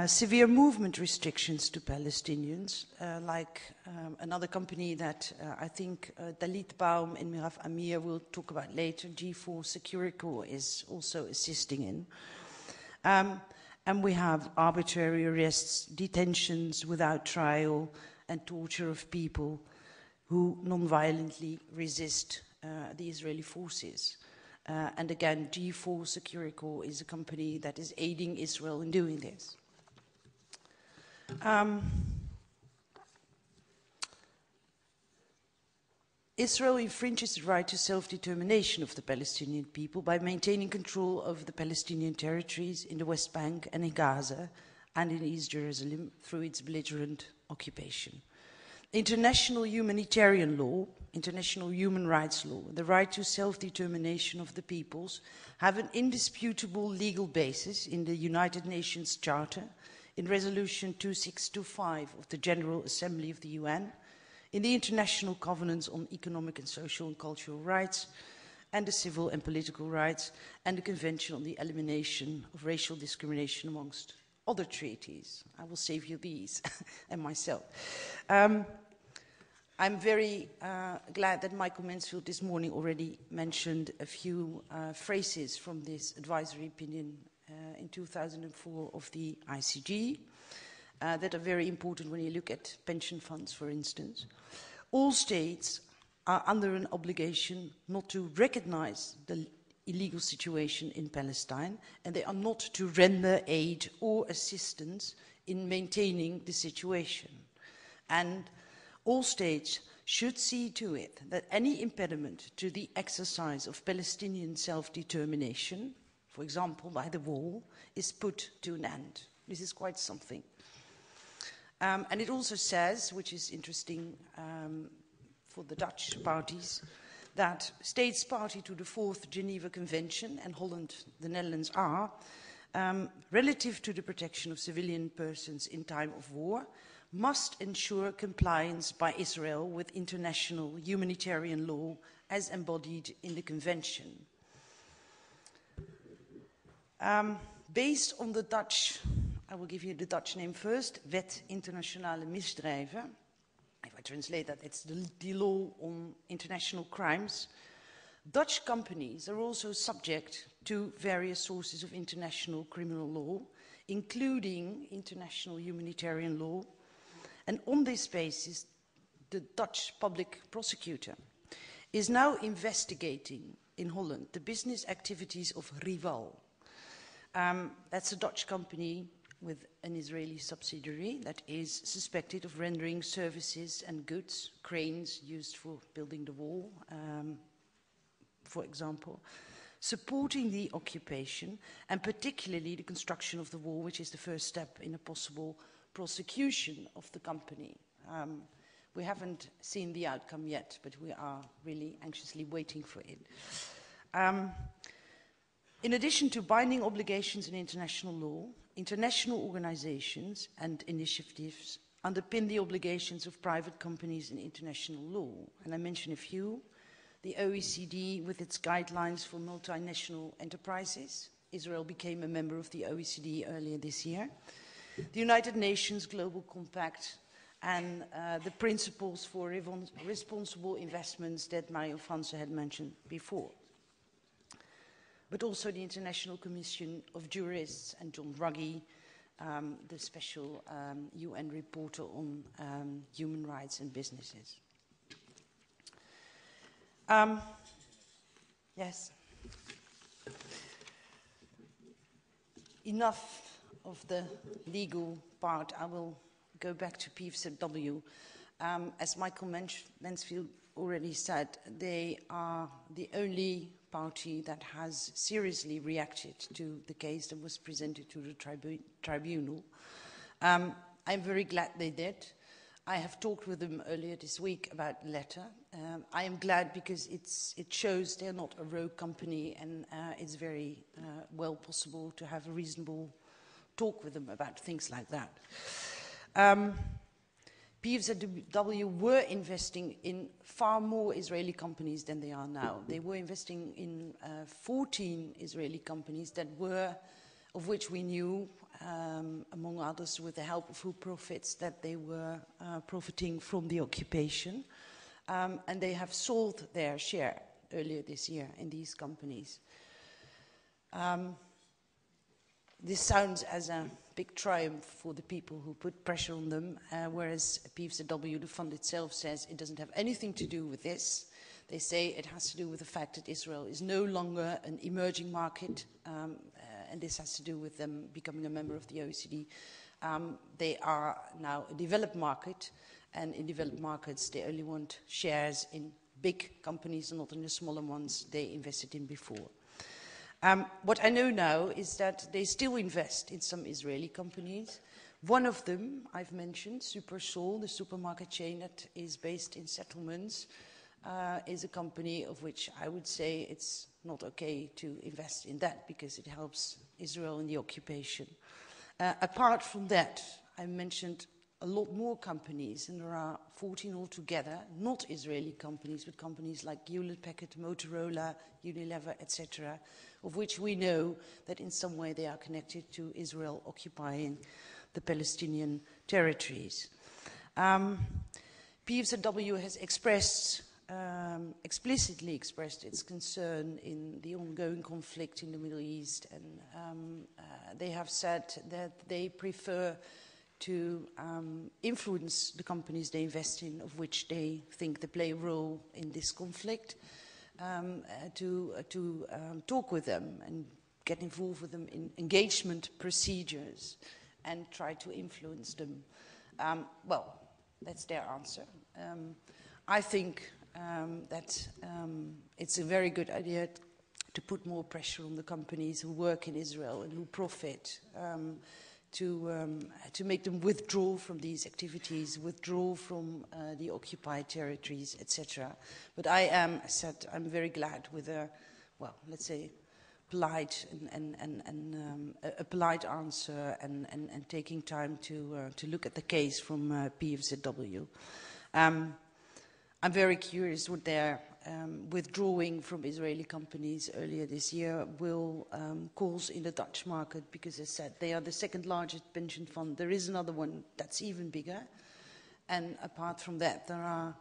Severe movement restrictions to Palestinians, like another company that I think Dalit Baum and Miraf Amir will talk about later, G4 Securico is also assisting in. And we have arbitrary arrests, detentions without trial, and torture of people who non-violently resist the Israeli forces. And again, G4 Securico is a company that is aiding Israel in doing this. Israel infringes the right to self-determination of the Palestinian people by maintaining control of the Palestinian territories in the West Bank and in Gaza and in East Jerusalem through its belligerent occupation. International humanitarian law, international human rights law, the right to self-determination of the peoples have an indisputable legal basis in the United Nations Charter, in Resolution 2625 of the General Assembly of the UN, in the International Covenants on Economic and Social and Cultural Rights, and the Civil and Political Rights, and the Convention on the Elimination of Racial Discrimination, amongst other treaties. I will save you these, and myself. I'm very glad that Michael Mansfield this morning already mentioned a few phrases from this advisory opinion in 2004 of the ICG. That are very important when you look at pension funds, for instance. All states are under an obligation not to recognize the illegal situation in Palestine, and they are not to render aid or assistance in maintaining the situation. And all states should see to it that any impediment to the exercise of Palestinian self-determination, for example by the wall, is put to an end. This is quite something. And it also says, which is interesting for the Dutch parties, that states party to the Fourth Geneva Convention, and Holland, the Netherlands are, relative to the protection of civilian persons in time of war, must ensure compliance by Israel with international humanitarian law as embodied in the Convention. Based on the Dutch, I will give you the Dutch name first, Wet Internationale Misdrijven. If I translate that, it's the law on international crimes. Dutch companies are also subject to various sources of international criminal law, including international humanitarian law. And on this basis, the Dutch public prosecutor is now investigating in Holland the business activities of Rival. That's a Dutch company with an Israeli subsidiary that is suspected of rendering services and goods, cranes used for building the wall, for example, supporting the occupation, and particularly the construction of the wall, which is the first step in a possible prosecution of the company. We haven't seen the outcome yet, but we are really anxiously waiting for it. In addition to binding obligations in international law, international organizations and initiatives underpin the obligations of private companies in international law. And I mention a few. The OECD with its guidelines for multinational enterprises, Israel became a member of the OECD earlier this year, the United Nations Global Compact, and the principles for responsible investments that Mario Franze had mentioned before. But also the International Commission of Jurists and John Ruggie, the special UN reporter on human rights and businesses. Yes. Enough of the legal part. I will go back to PFZW. As Michael Mansfield already said, they are the only party that has seriously reacted to the case that was presented to the tribunal. I'm very glad they did. I have talked with them earlier this week about the letter. I am glad because it shows they're not a rogue company, and it's very well possible to have a reasonable talk with them about things like that. PFZW were investing in far more Israeli companies than they are now. They were investing in 14 Israeli companies of which we knew, among others, with the help of Who Profits, that they were profiting from the occupation. And they have sold their share earlier this year in these companies. This sounds as a big triumph for the people who put pressure on them, whereas PFZW, the fund itself, says it doesn't have anything to do with this. They say it has to do with the fact that Israel is no longer an emerging market, and this has to do with them becoming a member of the OECD. They are now a developed market, and in developed markets they only want shares in big companies and not in the smaller ones they invested in before. What I know now is that they still invest in some Israeli companies. One of them I've mentioned, Supersol, the supermarket chain that is based in settlements, is a company of which I would say it's not okay to invest in that because it helps Israel in the occupation. Apart from that, I mentioned a lot more companies, and there are 14 altogether, not Israeli companies, but companies like Hewlett-Packard, Motorola, Unilever, etc., of which we know that in some way they are connected to Israel occupying the Palestinian territories. PFZW has explicitly expressed its concern in the ongoing conflict in the Middle East, and they have said that they prefer to influence the companies they invest in, of which they think they play a role in this conflict, to talk with them and get involved with them in engagement procedures and try to influence them. Well, that's their answer. I think that it's a very good idea to put more pressure on the companies who work in Israel and who profit, to make them withdraw from these activities, withdraw from the occupied territories, etc. But I am, as said, I'm very glad with a, well, let's say, polite and a polite answer and taking time to look at the case from PFZW. I'm very curious what their withdrawing from Israeli companies earlier this year will cause in the Dutch market, because as I said, they are the second largest pension fund. There is another one that's even bigger. And apart from that, there are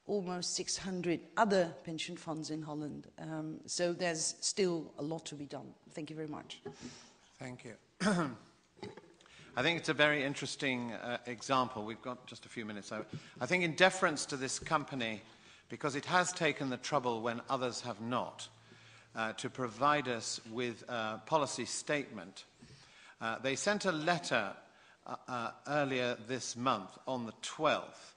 almost 600 other pension funds in Holland. So there's still a lot to be done. Thank you very much. Thank you. I think it's a very interesting example. We've got just a few minutes. I think in deference to this company, because it has taken the trouble when others have not, to provide us with a policy statement. They sent a letter earlier this month on the 12th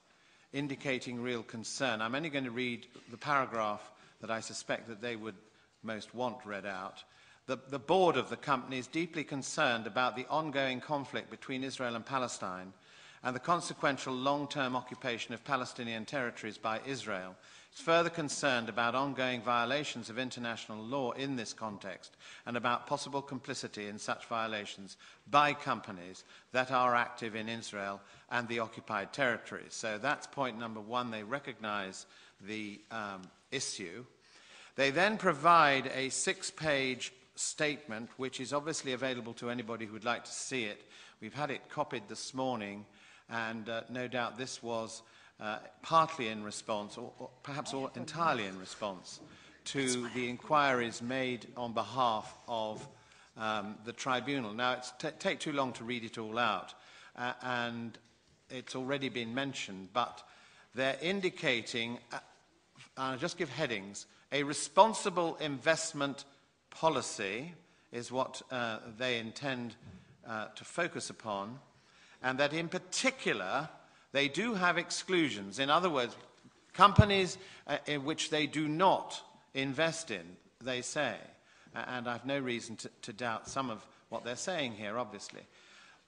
indicating real concern. I'm only going to read the paragraph that I suspect that they would most want read out. The board of the company is deeply concerned about the ongoing conflict between Israel and Palestine and the consequential long-term occupation of Palestinian territories by Israel. It's further concerned about ongoing violations of international law in this context and about possible complicity in such violations by companies that are active in Israel and the occupied territories. So that's point number one. They recognize the issue. They then provide a 6-page statement, which is obviously available to anybody who would like to see it. We've had it copied this morning, and no doubt this was partly in response, or perhaps entirely in response, to the inquiries made on behalf of the tribunal. Now, it's take too long to read it all out, and it's already been mentioned, but they're indicating, I'll just give headings, a responsible investment policy is what they intend to focus upon, and that in particular they do have exclusions. In other words, companies in which they do not invest in, they say, and I've no reason to doubt some of what they're saying here, obviously.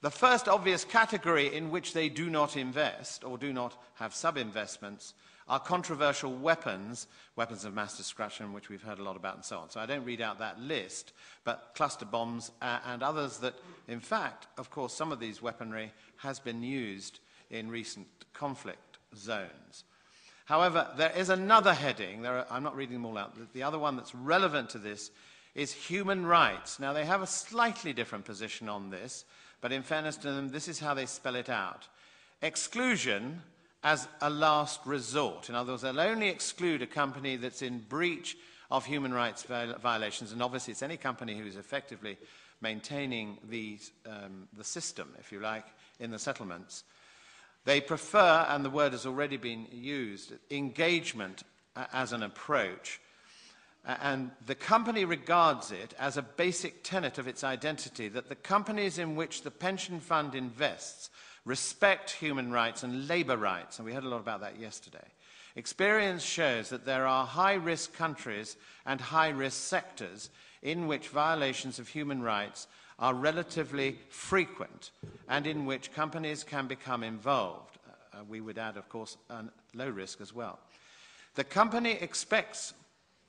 The first obvious category in which they do not invest or do not have sub-investments are controversial weapons, weapons of mass destruction, which we've heard a lot about and so on. So I don't read out that list, but cluster bombs and others that, in fact, of course, some of these weaponry has been used in recent conflict zones. However, there is another heading, I'm not reading them all out, the other one that's relevant to this is human rights. Now, they have a slightly different position on this, but in fairness to them, this is how they spell it out. Exclusion as a last resort. In other words, they'll only exclude a company that's in breach of human rights violations, and obviously it's any company who's effectively maintaining the system, if you like, in the settlements. They prefer, and the word has already been used, engagement as an approach. And the company regards it as a basic tenet of its identity that the companies in which the pension fund invests respect human rights and labor rights, and we heard a lot about that yesterday. Experience shows that there are high-risk countries and high-risk sectors in which violations of human rights are relatively frequent and in which companies can become involved. We would add, of course, low risk as well. The company expects,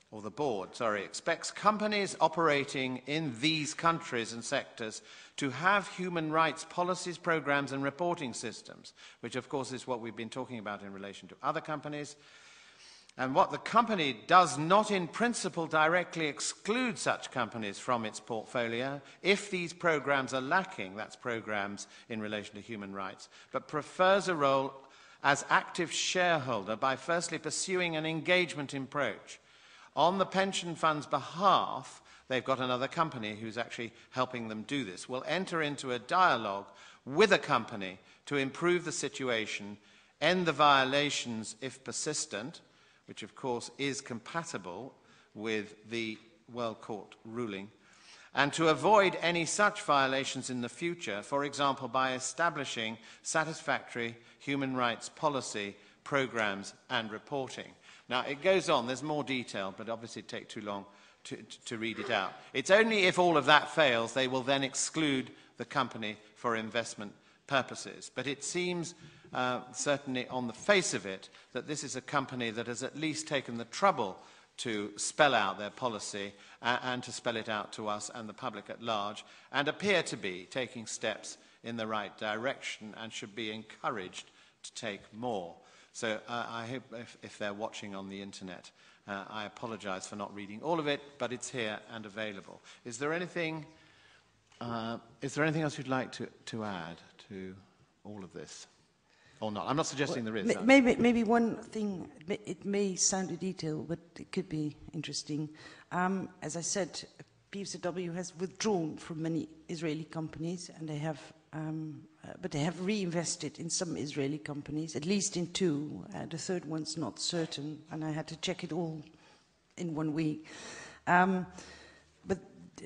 or the board, sorry, expects companies operating in these countries and sectors to have human rights policies, programs, and reporting systems, which, of course, is what we've been talking about in relation to other companies. And what the company does not in principle directly exclude such companies from its portfolio if these programs are lacking, that's programs in relation to human rights, but prefers a role as active shareholder by firstly pursuing an engagement approach. On the pension fund's behalf, they've got another company who's actually helping them do this, will enter into a dialogue with a company to improve the situation, end the violations if persistent, which of course is compatible with the World Court ruling, and to avoid any such violations in the future, for example, by establishing satisfactory human rights policy, programs, and reporting. Now, it goes on, there's more detail, but obviously it'd take too long to read it out. It's only if all of that fails, they will then exclude the company for investment purposes. But it seems, certainly on the face of it, that this is a company that has at least taken the trouble to spell out their policy and to spell it out to us and the public at large, and appear to be taking steps in the right direction and should be encouraged to take more. So I hope if they're watching on the internet, I apologize for not reading all of it, but it's here and available. Is there anything else you'd like to add to all of this? Or not? I'm not suggesting there is. Maybe one thing, it may sound a detail, but it could be interesting. As I said, PFZW has withdrawn from many Israeli companies, and they have, but they have reinvested in some Israeli companies, at least in two. The third one's not certain, and I had to check it all in 1 week. But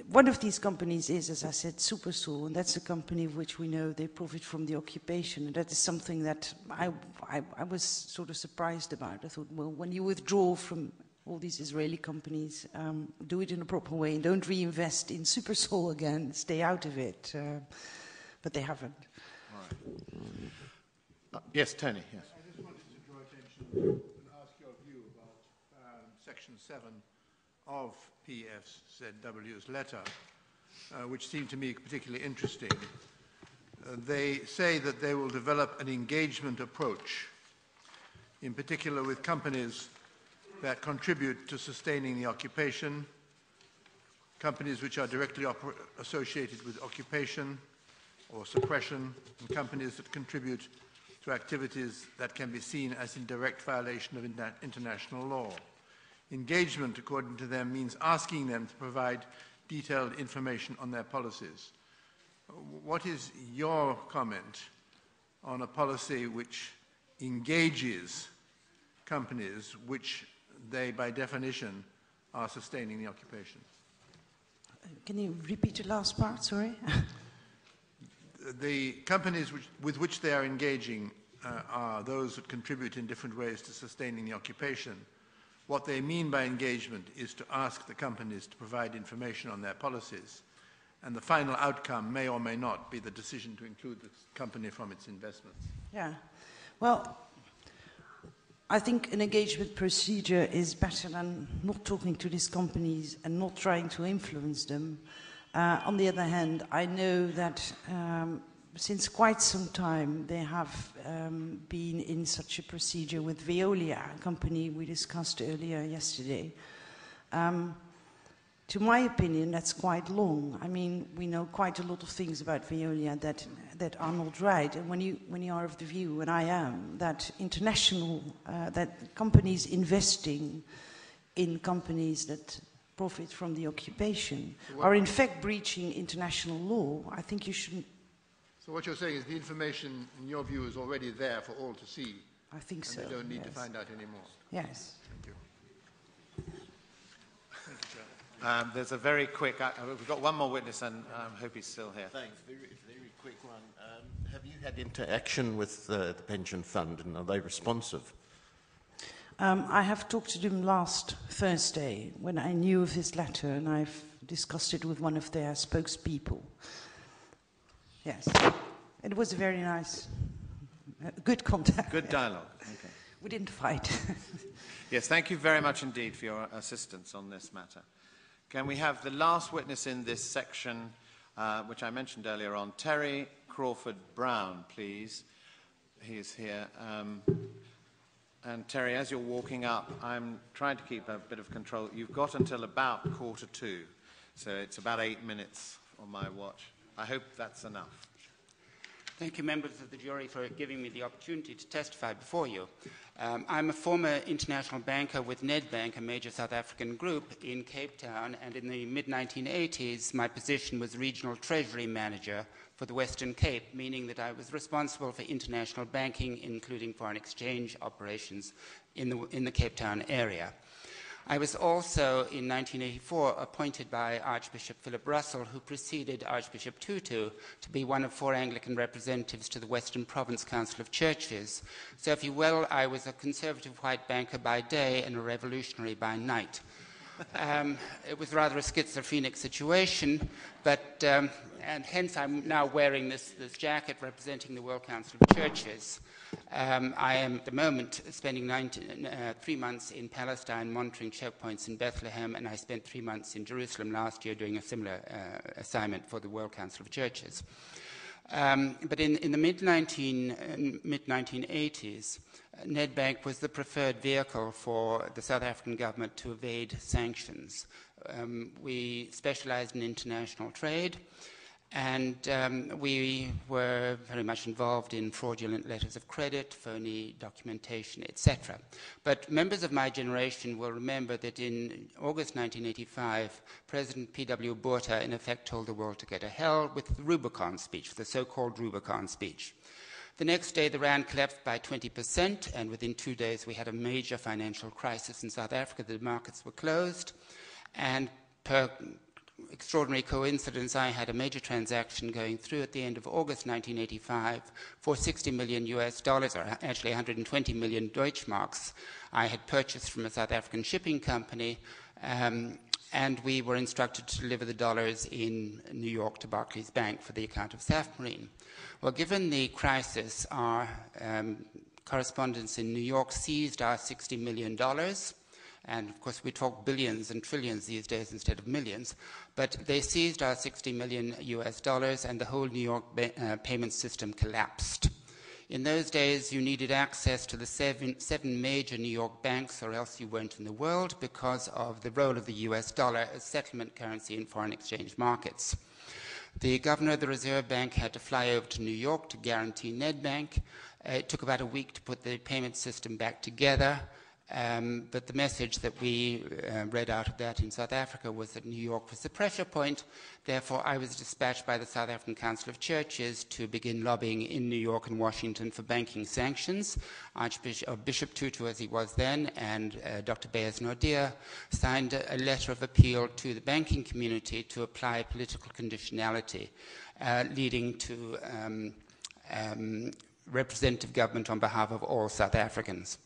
one of these companies is, as I said, Supersol, and that's a company of which we know they profit from the occupation, and that is something that I was sort of surprised about. I thought, well, when you withdraw from all these Israeli companies, do it in a proper way and don't reinvest in Supersol again, stay out of it. But they haven't. Right. Yes, Tony, yes. I just wanted to draw attention and ask your view about Section 7 of PFZW's letter, which seemed to me particularly interesting. They say that they will develop an engagement approach, in particular with companies that contribute to sustaining the occupation, companies which are directly associated with occupation or suppression, and companies that contribute to activities that can be seen as in direct violation of international law. Engagement, according to them, means asking them to provide detailed information on their policies. What is your comment on a policy which engages companies which they, by definition, are sustaining the occupation? Can you repeat the last part, sorry? The companies with which they are engaging are those that contribute in different ways to sustaining the occupation. What they mean by engagement is to ask the companies to provide information on their policies, and the final outcome may or may not be the decision to include the company from its investments. Yeah. Well, I think an engagement procedure is better than not talking to these companies and not trying to influence them. On the other hand, I know that since quite some time they have been in such a procedure with Veolia, a company we discussed earlier yesterday. To my opinion, that's quite long. I mean, we know quite a lot of things about Veolia that are not right. And when you are of the view, and I am, that that companies investing in companies that profit from the occupation are in fact breaching international law, I think you shouldn't. So what you're saying is the information, in your view, is already there for all to see. I think so. And they don't need to find out anymore. Yes. Thank you. There's a very quick, we've got one more witness, and I hope he's still here. Thanks. Very quick one. Have you had interaction with the pension fund, and are they responsive? I have talked to them last Thursday when I knew of his letter, and I've discussed it with one of their spokespeople. Yes. It was a very nice, good contact. Good dialogue. Okay. We didn't fight. Yes, thank you very much indeed for your assistance on this matter. Can we have the last witness in this section, which I mentioned earlier on, Terry Crawford Brown, please. He is here. And Terry, as you're walking up, I'm trying to keep a bit of control. You've got until about 1:45, so it's about 8 minutes on my watch. I hope that's enough. Thank you, members of the jury, for giving me the opportunity to testify before you. I'm a former international banker with Nedbank, a major South African group in Cape Town, and in the mid-1980s, my position was regional treasury manager for the Western Cape, meaning that I was responsible for international banking, including foreign exchange operations in the Cape Town area. I was also, in 1984, appointed by Archbishop Philip Russell, who preceded Archbishop Tutu, to be one of 4 Anglican representatives to the Western Province Council of Churches. So, if you will, I was a conservative white banker by day and a revolutionary by night. It was rather a schizophrenic situation, but, and hence I'm now wearing this jacket representing the World Council of Churches. I am at the moment spending 3 months in Palestine monitoring checkpoints in Bethlehem, and I spent 3 months in Jerusalem last year doing a similar assignment for the World Council of Churches. But in the mid-1980s, Nedbank was the preferred vehicle for the South African government to evade sanctions. We specialized in international trade, and we were very much involved in fraudulent letters of credit, phony documentation, etc. But members of my generation will remember that in August 1985, President P.W. Botha in effect told the world to go to hell with the Rubicon speech, the so-called Rubicon speech. The next day, the rand collapsed by 20%, and within 2 days, we had a major financial crisis in South Africa. The markets were closed, and per extraordinary coincidence, I had a major transaction going through at the end of August 1985 for $60 million US, or actually 120 million Deutschmarks. I had purchased from a South African shipping company, and we were instructed to deliver the dollars in New York to Barclays Bank for the account of Safmarine. Well, given the crisis, our correspondents in New York seized our $60 million. And, of course, we talk billions and trillions these days instead of millions. But they seized our $60 million US, and the whole New York payment system collapsed. In those days, you needed access to the seven major New York banks, or else you weren't in the world, because of the role of the US dollar as settlement currency in foreign exchange markets. The governor of the Reserve Bank had to fly over to New York to guarantee Nedbank. It took about a week to put the payment system back together. But the message that we read out of that in South Africa was that New York was the pressure point. Therefore, I was dispatched by the South African Council of Churches to begin lobbying in New York and Washington for banking sanctions. Bishop Tutu, as he was then, and Dr. Beyers-Naudé signed a letter of appeal to the banking community to apply political conditionality, leading to representative government on behalf of all South Africans.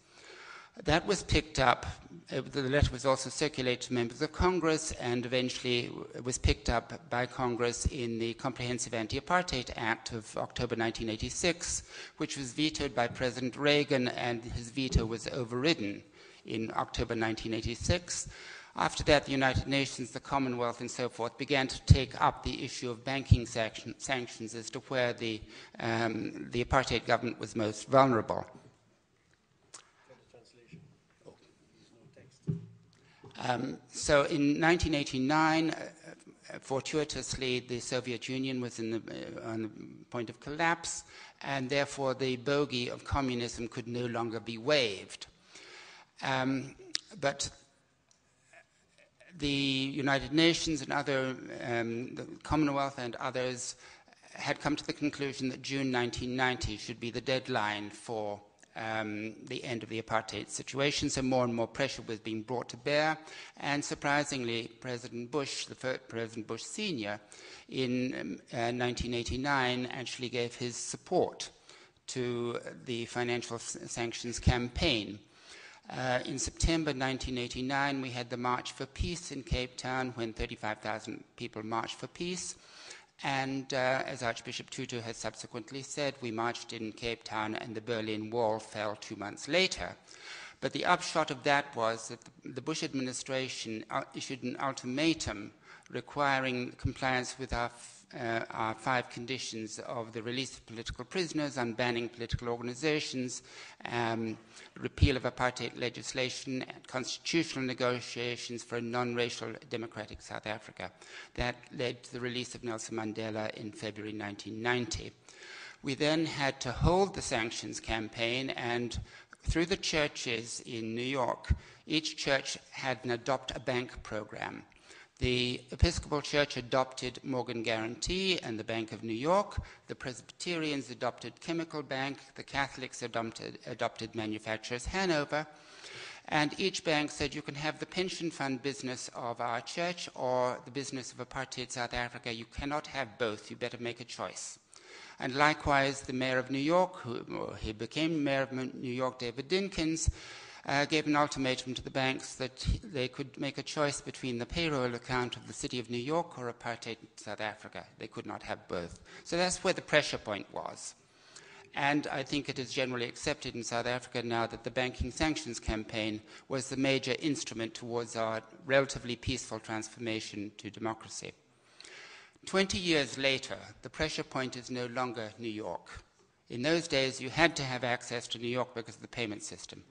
That was picked up. The letter was also circulated to members of Congress and eventually was picked up by Congress in the Comprehensive Anti-Apartheid Act of October 1986, which was vetoed by President Reagan, and his veto was overridden in October 1986. After that, the United Nations, the Commonwealth, and so forth began to take up the issue of banking sanctions as to where the apartheid government was most vulnerable. So in 1989, fortuitously, the Soviet Union was on the point of collapse, and therefore the bogey of communism could no longer be waived. But the United Nations and the Commonwealth and others had come to the conclusion that June 1990 should be the deadline for the end of the apartheid situation, so more and more pressure was being brought to bear, and surprisingly, President Bush Sr., in 1989 actually gave his support to the financial sanctions campaign. In September 1989, we had the March for Peace in Cape Town, when 35,000 people marched for peace. And as Archbishop Tutu has subsequently said, we marched in Cape Town and the Berlin Wall fell 2 months later. But the upshot of that was that the Bush administration issued an ultimatum requiring compliance with our 5 conditions of the release of political prisoners, unbanning political organizations, repeal of apartheid legislation, and constitutional negotiations for a non-racial democratic South Africa. That led to the release of Nelson Mandela in February 1990. We then had to hold the sanctions campaign, and through the churches in New York, each church had an Adopt a Bank program. The Episcopal Church adopted Morgan Guarantee and the Bank of New York. The Presbyterians adopted Chemical Bank. The Catholics adopted Manufacturers Hanover. And each bank said, you can have the pension fund business of our church or the business of apartheid South Africa. You cannot have both. You better make a choice. And likewise, the mayor of New York, he became mayor of New York, David Dinkins, gave an ultimatum to the banks that they could make a choice between the payroll account of the city of New York or apartheid South Africa. They could not have both. So that's where the pressure point was. And I think it is generally accepted in South Africa now that the banking sanctions campaign was the major instrument towards our relatively peaceful transformation to democracy. 20 years later, the pressure point is no longer New York. In those days, you had to have access to New York because of the payment system.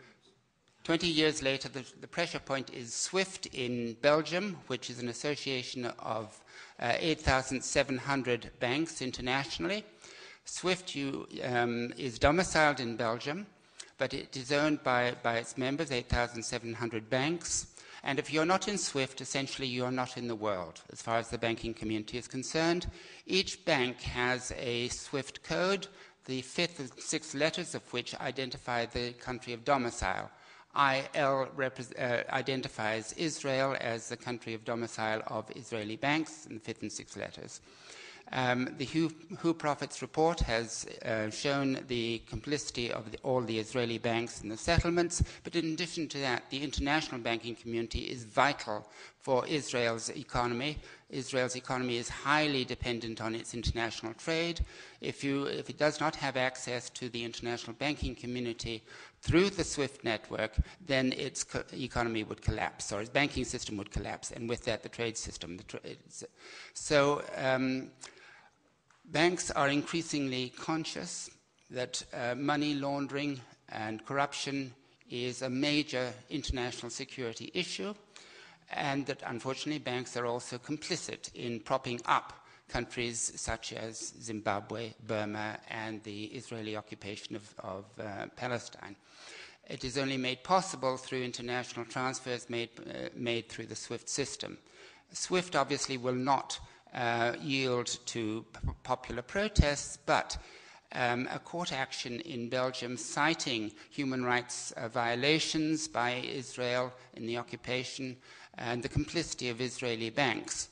20 years later, the pressure point is SWIFT in Belgium, which is an association of 8,700 banks internationally. SWIFT is domiciled in Belgium, but it is owned by its members, 8,700 banks. And if you're not in SWIFT, essentially you're not in the world, as far as the banking community is concerned. Each bank has a SWIFT code, the 5th and 6th letters of which identify the country of domicile. IL identifies Israel as the country of domicile of Israeli banks in the 5th and 6th letters. The Who Profits report has shown the complicity of all the Israeli banks in the settlements, but in addition to that, the international banking community is vital for Israel's economy. Israel's economy is highly dependent on its international trade. If it does not have access to the international banking community through the SWIFT network, then its economy would collapse, or its banking system would collapse, and with that, the trade system. Banks are increasingly conscious that money laundering and corruption is a major international security issue, and that unfortunately banks are also complicit in propping up countries such as Zimbabwe, Burma, and the Israeli occupation of Palestine. It is only made possible through international transfers made through the SWIFT system. SWIFT obviously will not yield to popular protests, but a court action in Belgium citing human rights violations by Israel in the occupation and the complicity of Israeli banks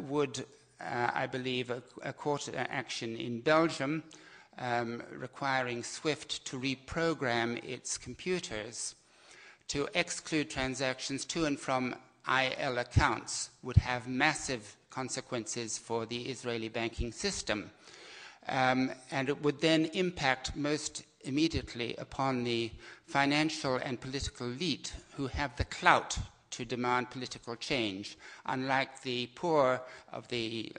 would, I believe, a court action in Belgium requiring SWIFT to reprogram its computers to exclude transactions to and from IL accounts would have massive consequences for the Israeli banking system. And it would then impact most immediately upon the financial and political elite who have the clout to demand political change. Unlike the poor of the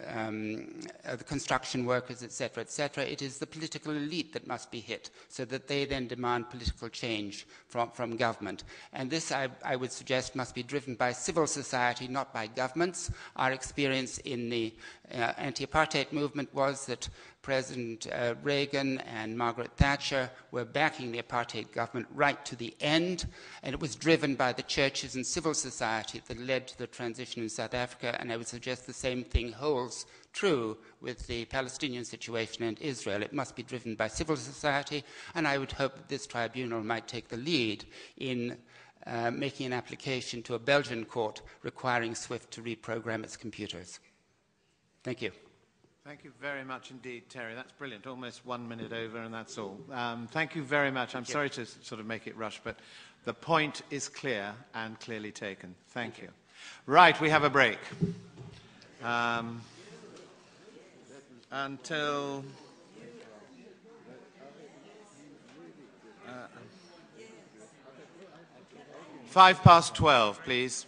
construction workers, etc., it is the political elite that must be hit so that they then demand political change from government. And this, I would suggest, must be driven by civil society, not by governments. Our experience in the anti-apartheid movement was that President Reagan and Margaret Thatcher were backing the apartheid government right to the end, and it was driven by the churches and civil society that led to the transition in South Africa, and I would suggest the same thing holds true with the Palestinian situation and Israel. It must be driven by civil society, and I would hope that this tribunal might take the lead in making an application to a Belgian court requiring SWIFT to reprogram its computers. Thank you. Thank you very much indeed, Terry. That's brilliant. Almost 1 minute over, and that's all. Thank you very much. I'm sorry to sort of make it rush, but the point is clear and clearly taken. Thank you. Right, we have a break. Until 12:05, please.